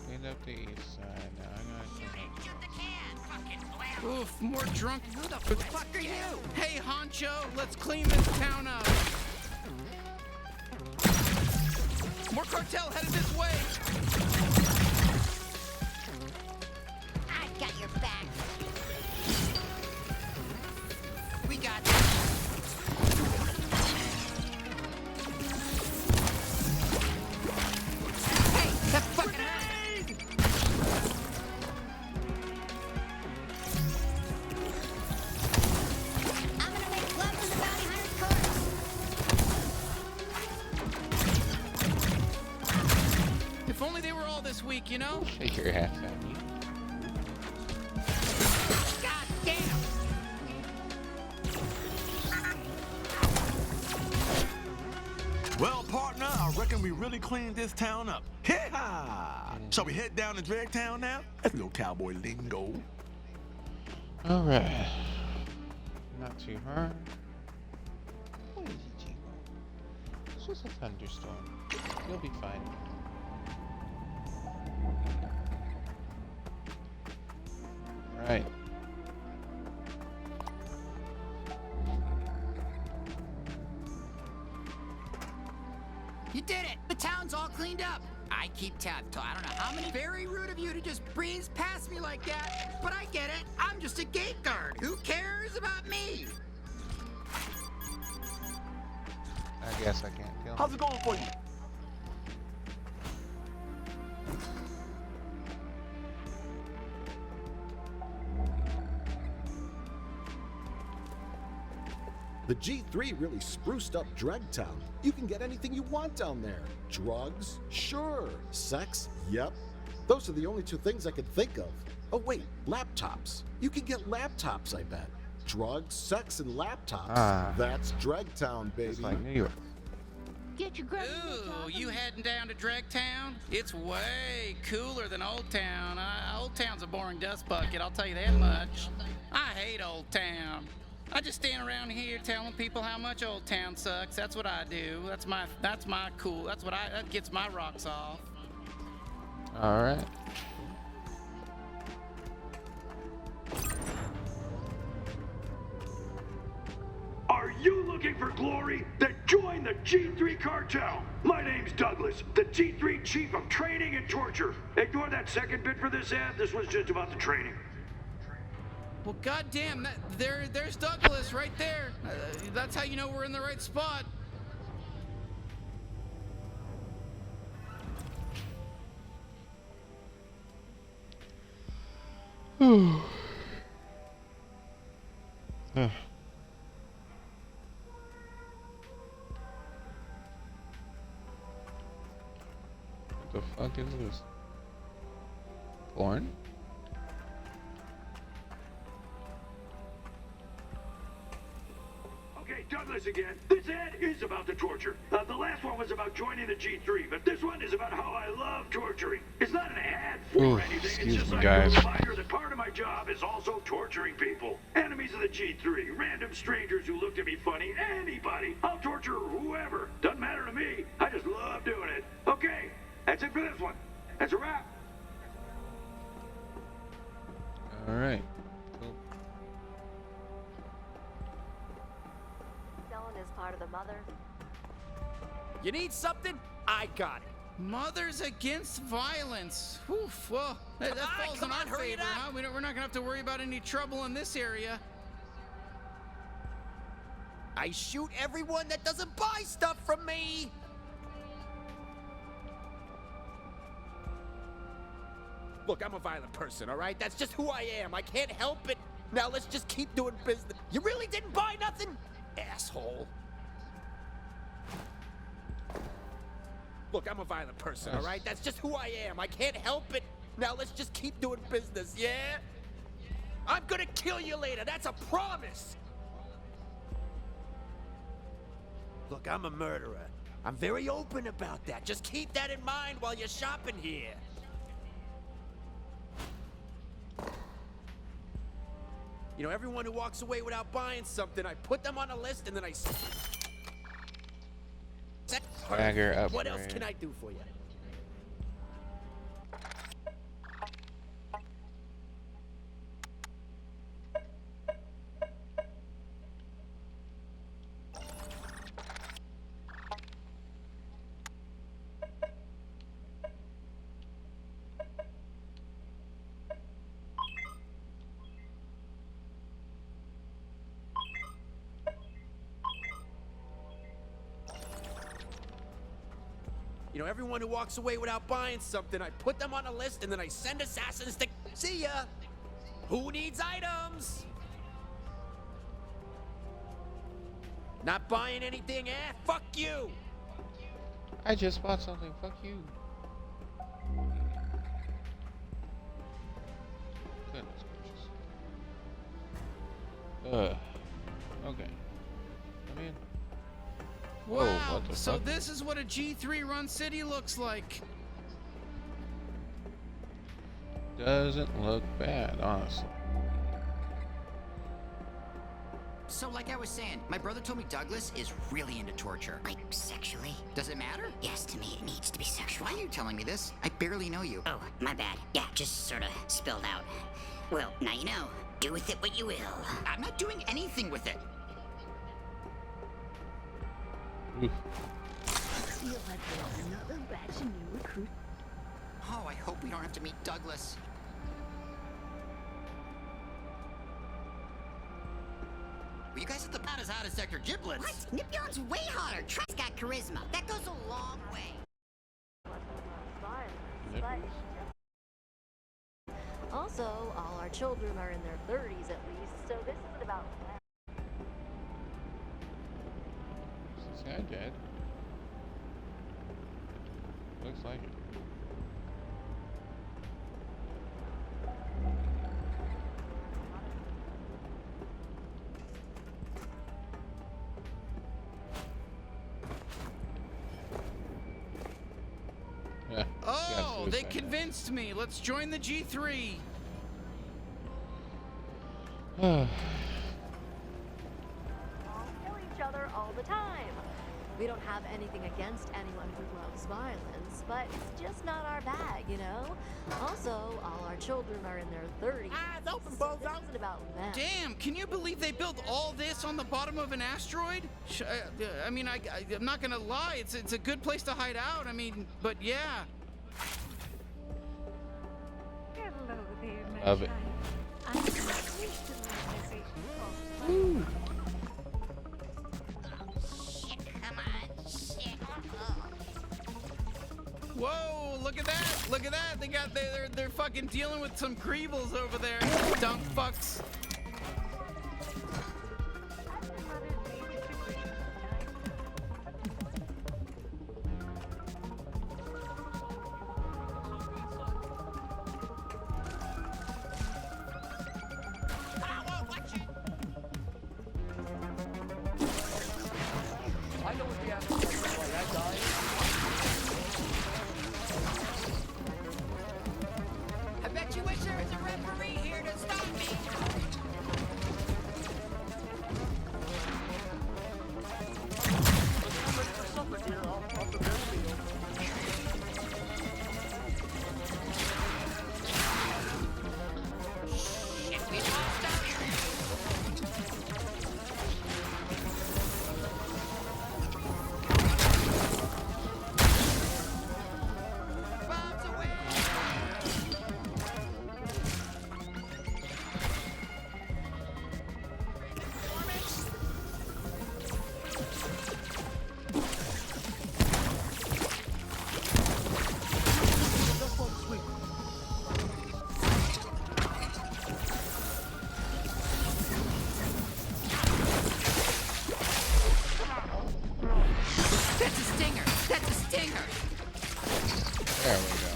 A: Cleaned up the east side. Now I'm gonna clean up.
H: Shoot the can, fucking blam.
D: Oof, more drunk.
H: Who the fuck are you?
D: Hey, Honcho, let's clean this town up. More cartel headed this way.
H: I got your back. We got Hey, that fucking hurt. I'm gonna make love to the bounty hunter's corpse.
D: If only they were all this week, you know?
A: Shake your ass at me.
H: God damn.
E: Well, partner, I reckon we really cleaned this town up. Hee-ha! Shall we head down to Dragtown now? That's a little cowboy lingo.
A: Alright. Not too hard. What is it, Chico? It's just a thunderstorm. You'll be fine. Right.
H: You did it! The town's all cleaned up! I keep tabs till I don't know how many. Very rude of you to just breeze past me like that, but I get it. I'm just a gate guard. Who cares about me?
A: I guess I can't kill him.
E: How's it going for you?
I: The G3 really spruced up Dragtown. You can get anything you want down there. Drugs? Sure. Sex? Yep. Those are the only two things I could think of. Oh wait, laptops. You can get laptops, I bet. Drugs, sex, and laptops.
A: Ah.
I: That's Dragtown, baby.
A: Just like New York.
H: Get your grub.
D: Ooh, you heading down to Dragtown? It's way cooler than Old Town. Old Town's a boring dust bucket, I'll tell you that much. I hate Old Town. I just stand around here telling people how much Old Town sucks. That's what I do. That's my cool. That gets my rocks off.
A: All right.
J: Are you looking for glory? Then join the G3 cartel. My name's Douglas, the G3 chief of training and torture. Ignore that second bit for this ad. This was just about the training.
D: Well, goddamn, there's Douglas right there. That's how you know we're in the right spot.
A: Ugh. What the fuck is this? Porn?
J: Okay, Douglas again. This ad is about the torture. The last one was about joining the G3, but this one is about how I love torturing. It's not an ad for
A: Ooh,
J: anything.
A: excuse
J: It's just
A: me,
J: like
A: guys.
J: a reminder that part of my job is also torturing people. Enemies of the G3, random strangers who looked at me funny, anybody. I'll torture whoever. Doesn't matter to me. I just love doing it. Okay, that's it for this one. That's a wrap.
A: All right. Cool.
K: father.
F: You need something? I got it.
D: Mothers Against Violence. Oof, well, that falls in our favor, huh? We're not gonna have to worry about any trouble in this area.
F: I shoot everyone that doesn't buy stuff from me! Look, I'm a violent person, all right? That's just who I am. I can't help it. Now let's just keep doing business. You really didn't buy nothing? Asshole. Look, I'm a violent person, all right? That's just who I am. I can't help it. Now let's just keep doing business, yeah? I'm gonna kill you later. That's a promise. Look, I'm a murderer. I'm very open about that. Just keep that in mind while you're shopping here. You know, everyone who walks away without buying something, I put them on a list and then I...
A: Dagger upgrade.
F: What else can I do for you? You know, everyone who walks away without buying something, I put them on a list and then I send assassins to... See ya! Who needs items? Not buying anything, eh? Fuck you!
A: I just bought something. Fuck you. Goodness gracious. Okay. I mean...
D: Wow,
A: whoa, what the
D: so
A: fuck?
D: this is what a G3 run city looks like.
A: Doesn't look bad, honestly.
H: So, like I was saying, my brother told me Douglas is really into torture.
L: Like, sexually?
H: Does it matter?
L: Yes, to me it needs to be sexual.
H: Why are you telling me this? I barely know you.
L: Oh, my bad. Yeah, just sort of spilled out. Well, now you know. Do with it what you will.
H: I'm not doing anything with it.
A: Oof.
K: Feel like there's another batch of new recruits.
H: Oh, I hope we don't have to meet Douglas. Were you guys at the not as hot as Sector Giblets?
L: What? Nipyon's way hotter. Trey's got charisma. That goes a long way.
K: Also, all our children are in their 30s at least, so this isn't about...
A: Is this guy dead? Looks like it. Yeah,
D: Oh, they convinced me. Let's join the G3.
K: all kill each other all the time. We don't have anything against anyone who loves violence, but it's just not our bag, you know? Also, all our children are in their 30s.
F: Eyes open,
K: so this
F: bozo.
K: isn't about them.
D: Damn, can you believe they built all this on the bottom of an asteroid? I mean, I'm not gonna lie, it's a good place to hide out. I mean, but yeah.
M: Hello there,
A: Love it.
M: I'm recently
A: Woo.
L: Shit, come on. Shit.
D: Whoa, look at that! Look at that! They got they're fucking dealing with some Greebles over there. Dumb fucks.
F: I know what the answer is why that died.
H: I bet you wish there was a referee here to stop me.
A: There we go.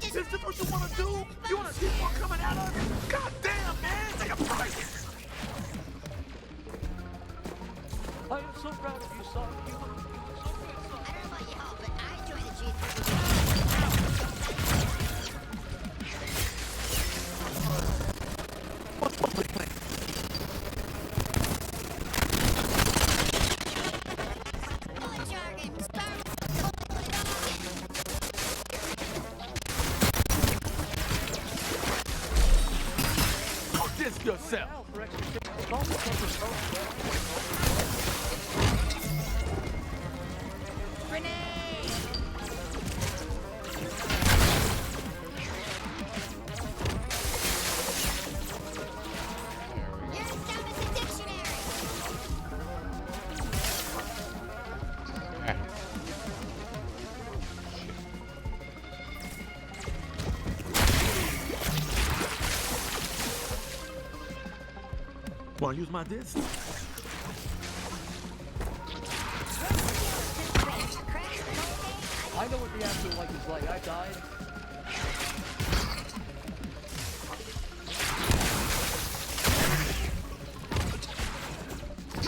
E: Is this what you want to do? You want to keep on coming at us? God damn, man! Take a price!
N: I am so proud of you, son. You were so good, son.
L: I don't know about y'all, but I joined the G3.
E: Disc yourself. Want to use my disc?
N: I know what the afterlife is like. I died.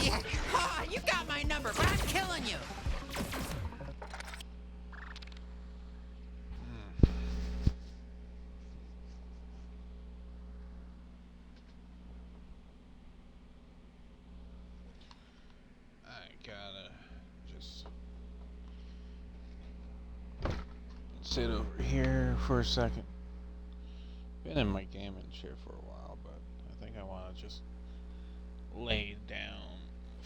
H: Yeah. Oh, you got my number, but I'm killing you.
A: Sit over here for a second. Been in my gaming chair for a while, but I think I want to just lay down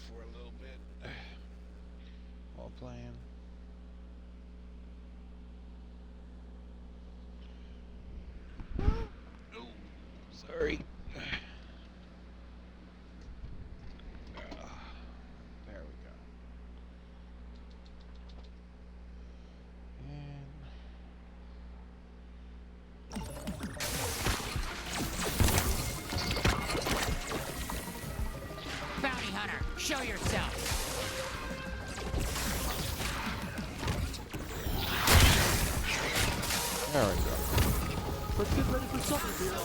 A: for a little bit while playing. Oh, sorry. There we go.
H: Bounty hunter, show yourself.
A: There we go.
N: Let's get ready for supper, dear.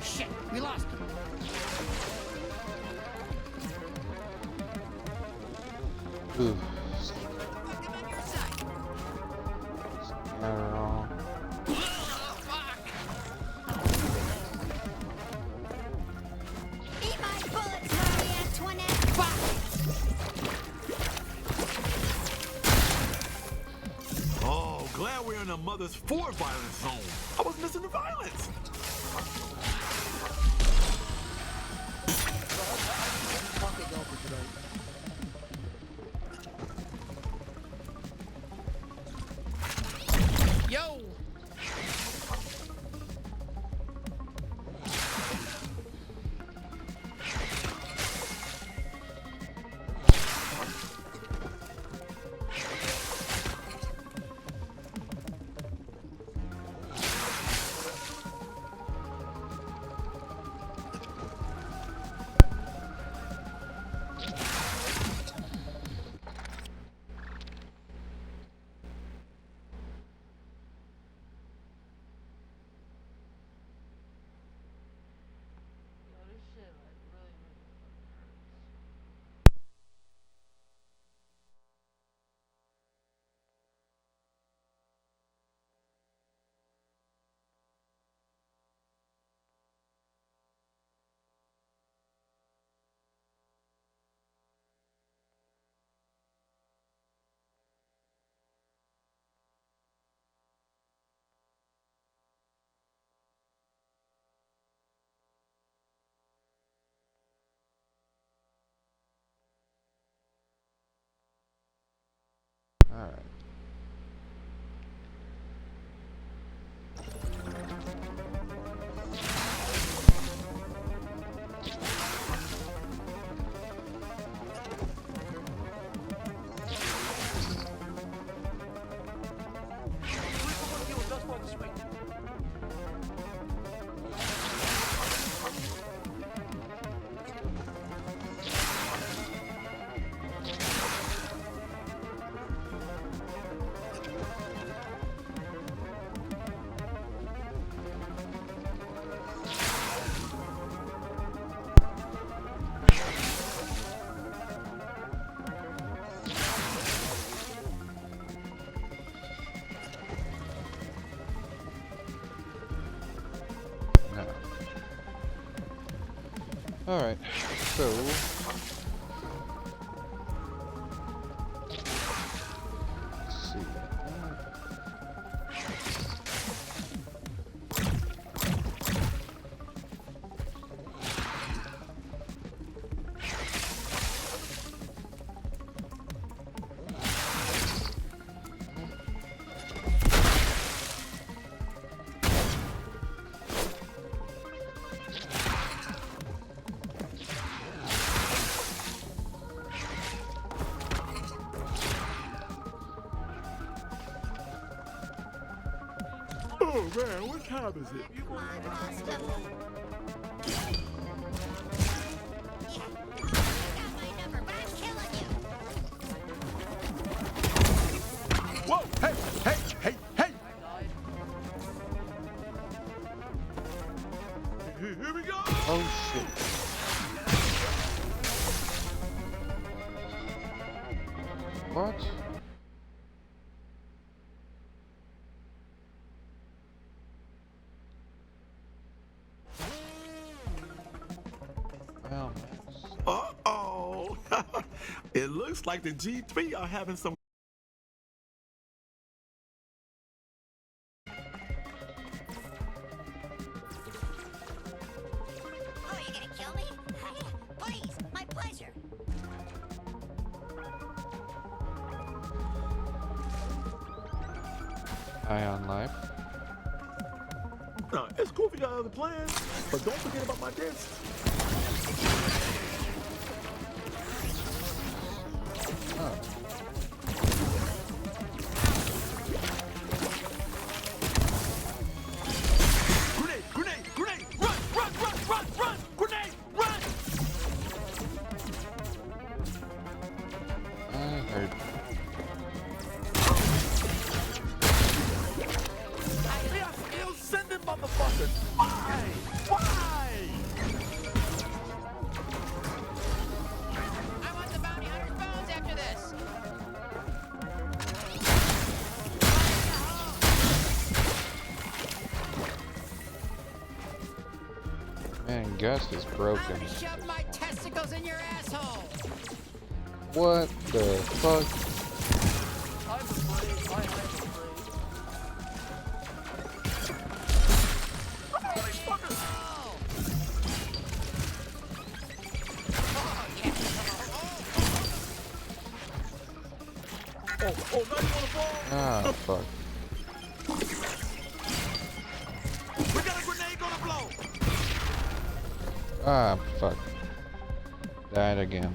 H: Shit, we lost him.
A: Ooh.
H: I'm on your side.
A: Arrow.
L: Eat my bullets, Marie Antoinette.
E: Oh, glad we're in a mother's for violence zone. I was missing the violence.
D: Yo!
A: Alright. Alright, so let's see.
E: Oh man, what time is it? Whoa! Hey! Hey! Hey! Hey! Here we go!
A: Oh shit. What? Well,
E: Uh-oh! It looks like the G3 are having some...
L: Oh, you gonna kill me? Please, my pleasure.
A: Eye on life.
E: No, it's cool if you got other plans, but don't forget about my disc.
A: Oh.
E: Grenade! Grenade! Grenade! Run! Run! Run! Run! Run! Grenade! Run!
A: I heard.
E: They are still sending motherfuckers! Why? Why?
H: I want the bounty hunter's bones after this.
A: Man, Gust is broken.
H: I'm gonna shove my testicles in your asshole.
A: What the fuck?
N: I'm afraid. I'm afraid.
E: Oh, now you wanna fall?
A: Ah, fuck.
E: We got a grenade gonna blow!
A: Ah, fuck. Died again.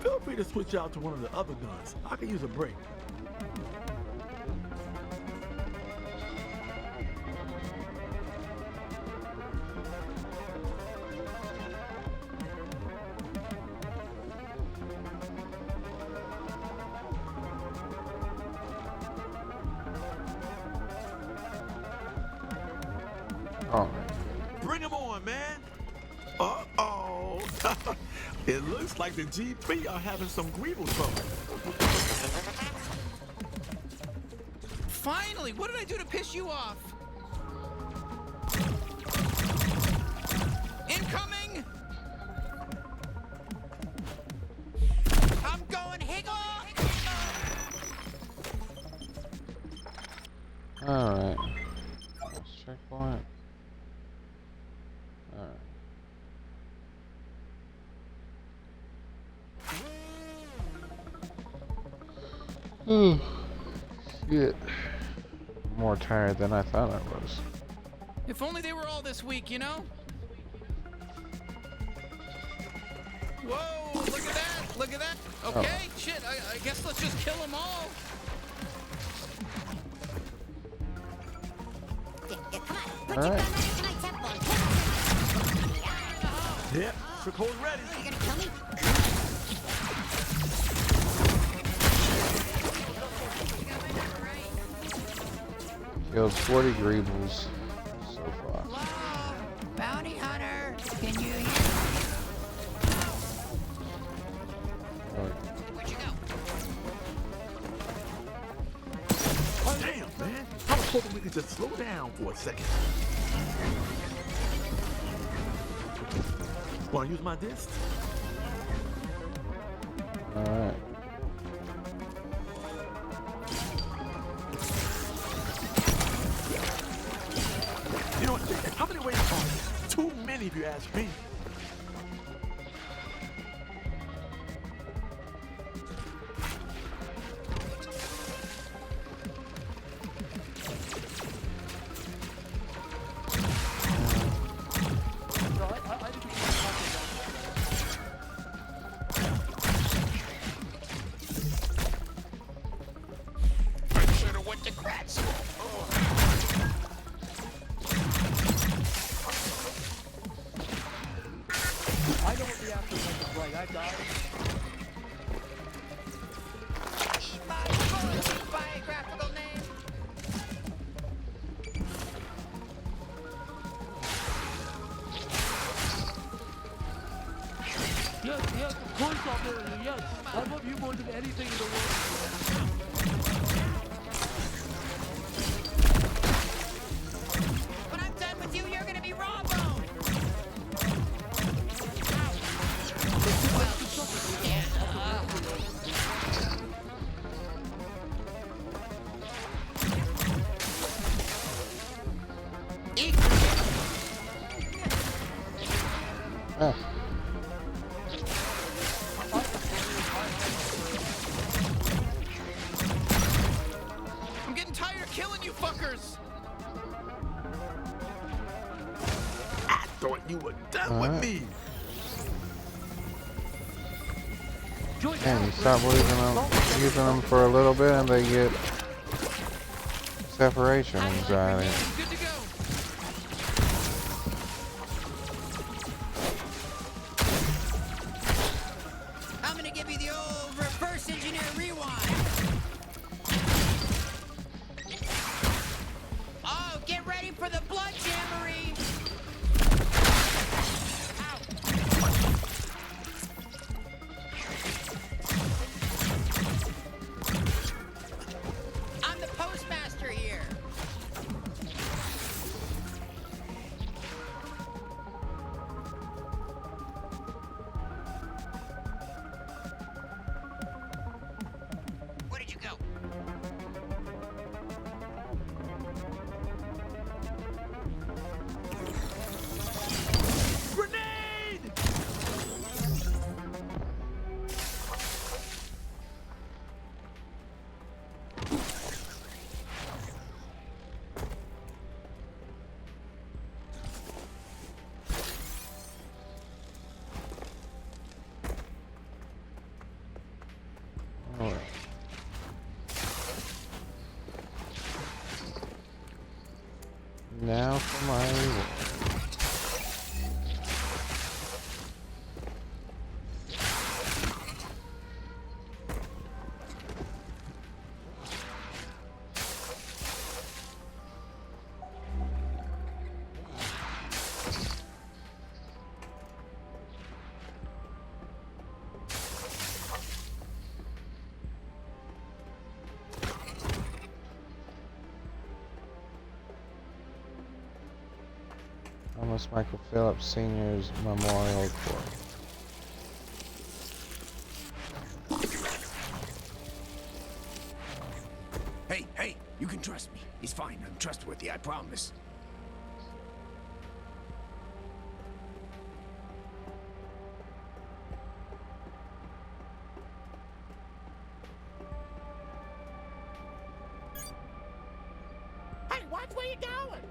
E: Feel free to switch out to one of the other guns. I could use a break.
A: Oh.
E: Bring him on, man. Uh-oh. It looks like the G3 are having some Greeble trouble.
D: Finally, what did I do to piss you off? Incoming!
H: I'm going Higgle!
A: Alright. Checkpoint. Alright. Oh, shit. More tired than I thought I was.
D: If only they were all this week, you know? Whoa, look at that, look at that. Okay, shit, I guess let's just kill them all.
A: Alright.
E: Yep, Trickhole's ready.
L: You gonna kill me?
A: Killed 40 Greebles so far.
H: Hello? Bounty hunter, can you hear me? Where'd you go?
E: Oh, damn, man. I was hoping we could just slow down for a second. Wanna use my disc?
A: Alright.
E: You know what? How many ways are there? Too many if you ask me.
H: Biographical name.
N: Yes, yes, of course I'll marry you, yes. I love you more than anything in the world.
H: When I'm done with you, you're gonna be raw bone.
A: Ah.
D: I'm getting tired of killing you fuckers.
E: I thought you were done with me.
A: And you stop using them for a little bit and they get separation anxiety.
D: Good to go.
H: I'm gonna give you the old reverse engineer rewind. Oh, get ready for the blood jamboree. I'm the postmaster here. Where did you go?
E: Grenade!
A: Alright. Now for my reward. Thomas Michael Phillips Sr.'s Memorial Court.
F: Hey, you can trust me. He's fine. I'm trustworthy, I promise. Hey, watch where you're going!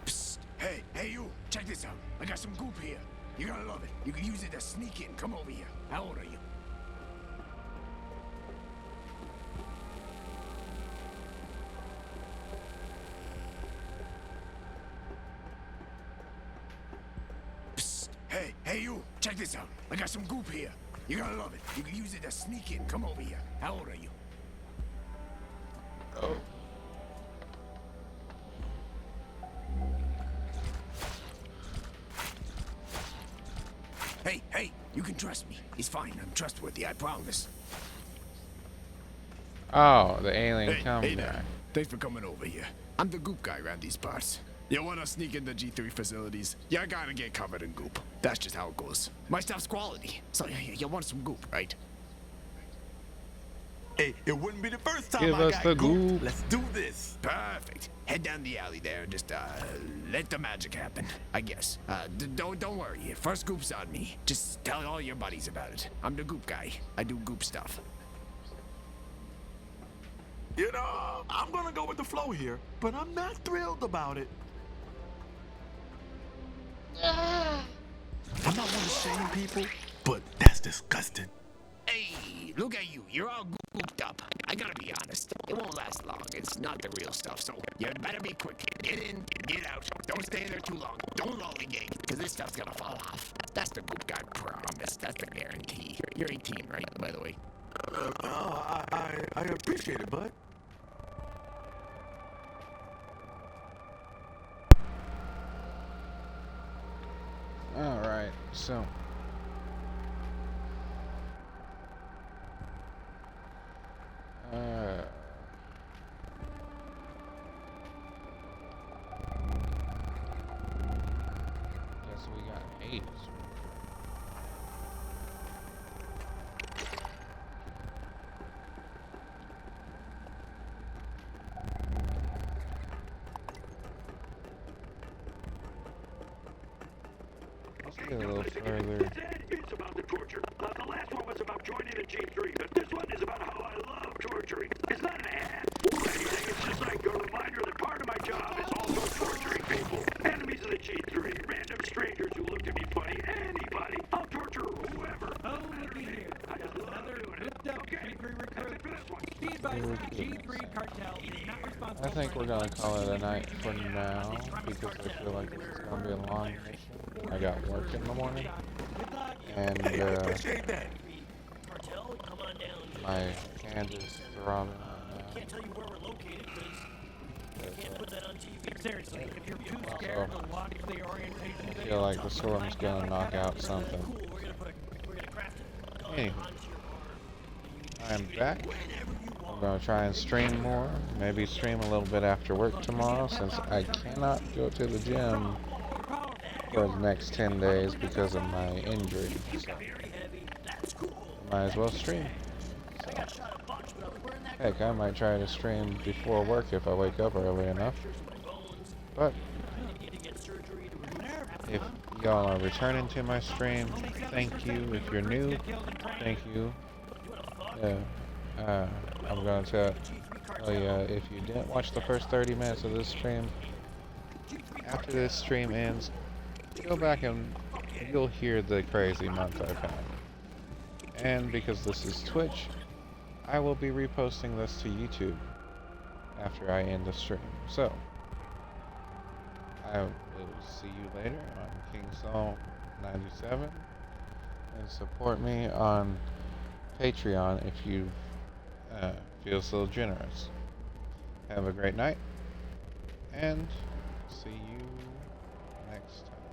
F: Psst. Hey, you. Check this out. I got some goop here. You're gonna love it. You can use it to sneak in. Come over here. How old are you? Psst. Hey, you. Check this out. I got some goop here. You're gonna love it. You can use it to sneak in. Come over here. How old are you?
A: Oh.
F: Hey, you can trust me. He's fine. I'm trustworthy, I promise.
A: Oh, the alien
F: Hey
A: guy.
F: there. Thanks for coming over here. I'm the goop guy around these parts. You wanna sneak into G3 facilities? You gotta get covered in goop. That's just how it goes. My stuff's quality. So you want some goop, right? Hey, it wouldn't be the first time
A: Give
F: I
A: us
F: got
A: the
F: goop.
A: goop.
F: Let's do this. Perfect. Head down the alley there and just let the magic happen, I guess. Don't worry. First goop's on me. Just tell all your buddies about it. I'm the goop guy. I do goop stuff.
E: You know, I'm gonna go with the flow here, but I'm not thrilled about it. I'm not one to shame people, but that's disgusting.
F: Hey, look at you. You're all gooped up. I gotta be honest. It won't last long. It's not the real stuff, so you better be quick. Get in, get out. Don't stay there too long. Don't lollygag, because this stuff's gonna fall off. That's the goop guy promise. That's the guarantee. You're 18, right, by the way?
E: I appreciate it, bud.
A: Alright, so. Guess we got Hayes. Let's get a little further.
J: It's about the torture. The last one was about joining the G3, but this one is about how I love torturing. It's not an ad or anything. It's just like a reminder that part of my job is also torturing people. Enemies of the G3, random strangers who look at me funny, anybody. I'll torture whoever.
N: Oh, looky here.
J: I just love
N: Another
J: doing it.
N: whipped up
J: Okay,
N: G3
J: that's
N: recruit.
J: it for this one.
N: Be advised, the G3 cartel is not responsible
A: I think
N: for
A: we're
N: any
A: gonna call it a night
N: violence
A: for
N: against
A: now
N: the Trump
A: because I
N: cartel.
A: feel like this is gonna be a long mission. I got work in the morning,
N: Good luck.
A: and
E: Hey, I appreciate that.
C: Cartel, come on down.
A: my hand is throbbing right now.
C: Can't tell you where we're located because can't put that on TV.
N: Seriously, if you're too scared to watch the orientation
A: I
N: video,
A: feel like the storm's gonna knock out something.
C: Cool, we're gonna craft it.
A: Anyway, I'm back. I'm gonna try and stream more. Maybe stream a little bit after work tomorrow since I cannot go to the gym for the next 10 days because of my injury. So, might as well stream. So, heck, I might try to stream before work if I wake up early enough. But if y'all are returning to my stream, thank you. If you're new, thank you. I'm going to tell you, if you didn't watch the first 30 minutes of this stream, after this stream ends, go back and you'll hear the crazy month I've had. And because this is Twitch, I will be reposting this to YouTube after I end the stream. So, I will see you later on KingSaul97, and support me on Patreon if you feel so generous. Have a great night, and see you next time.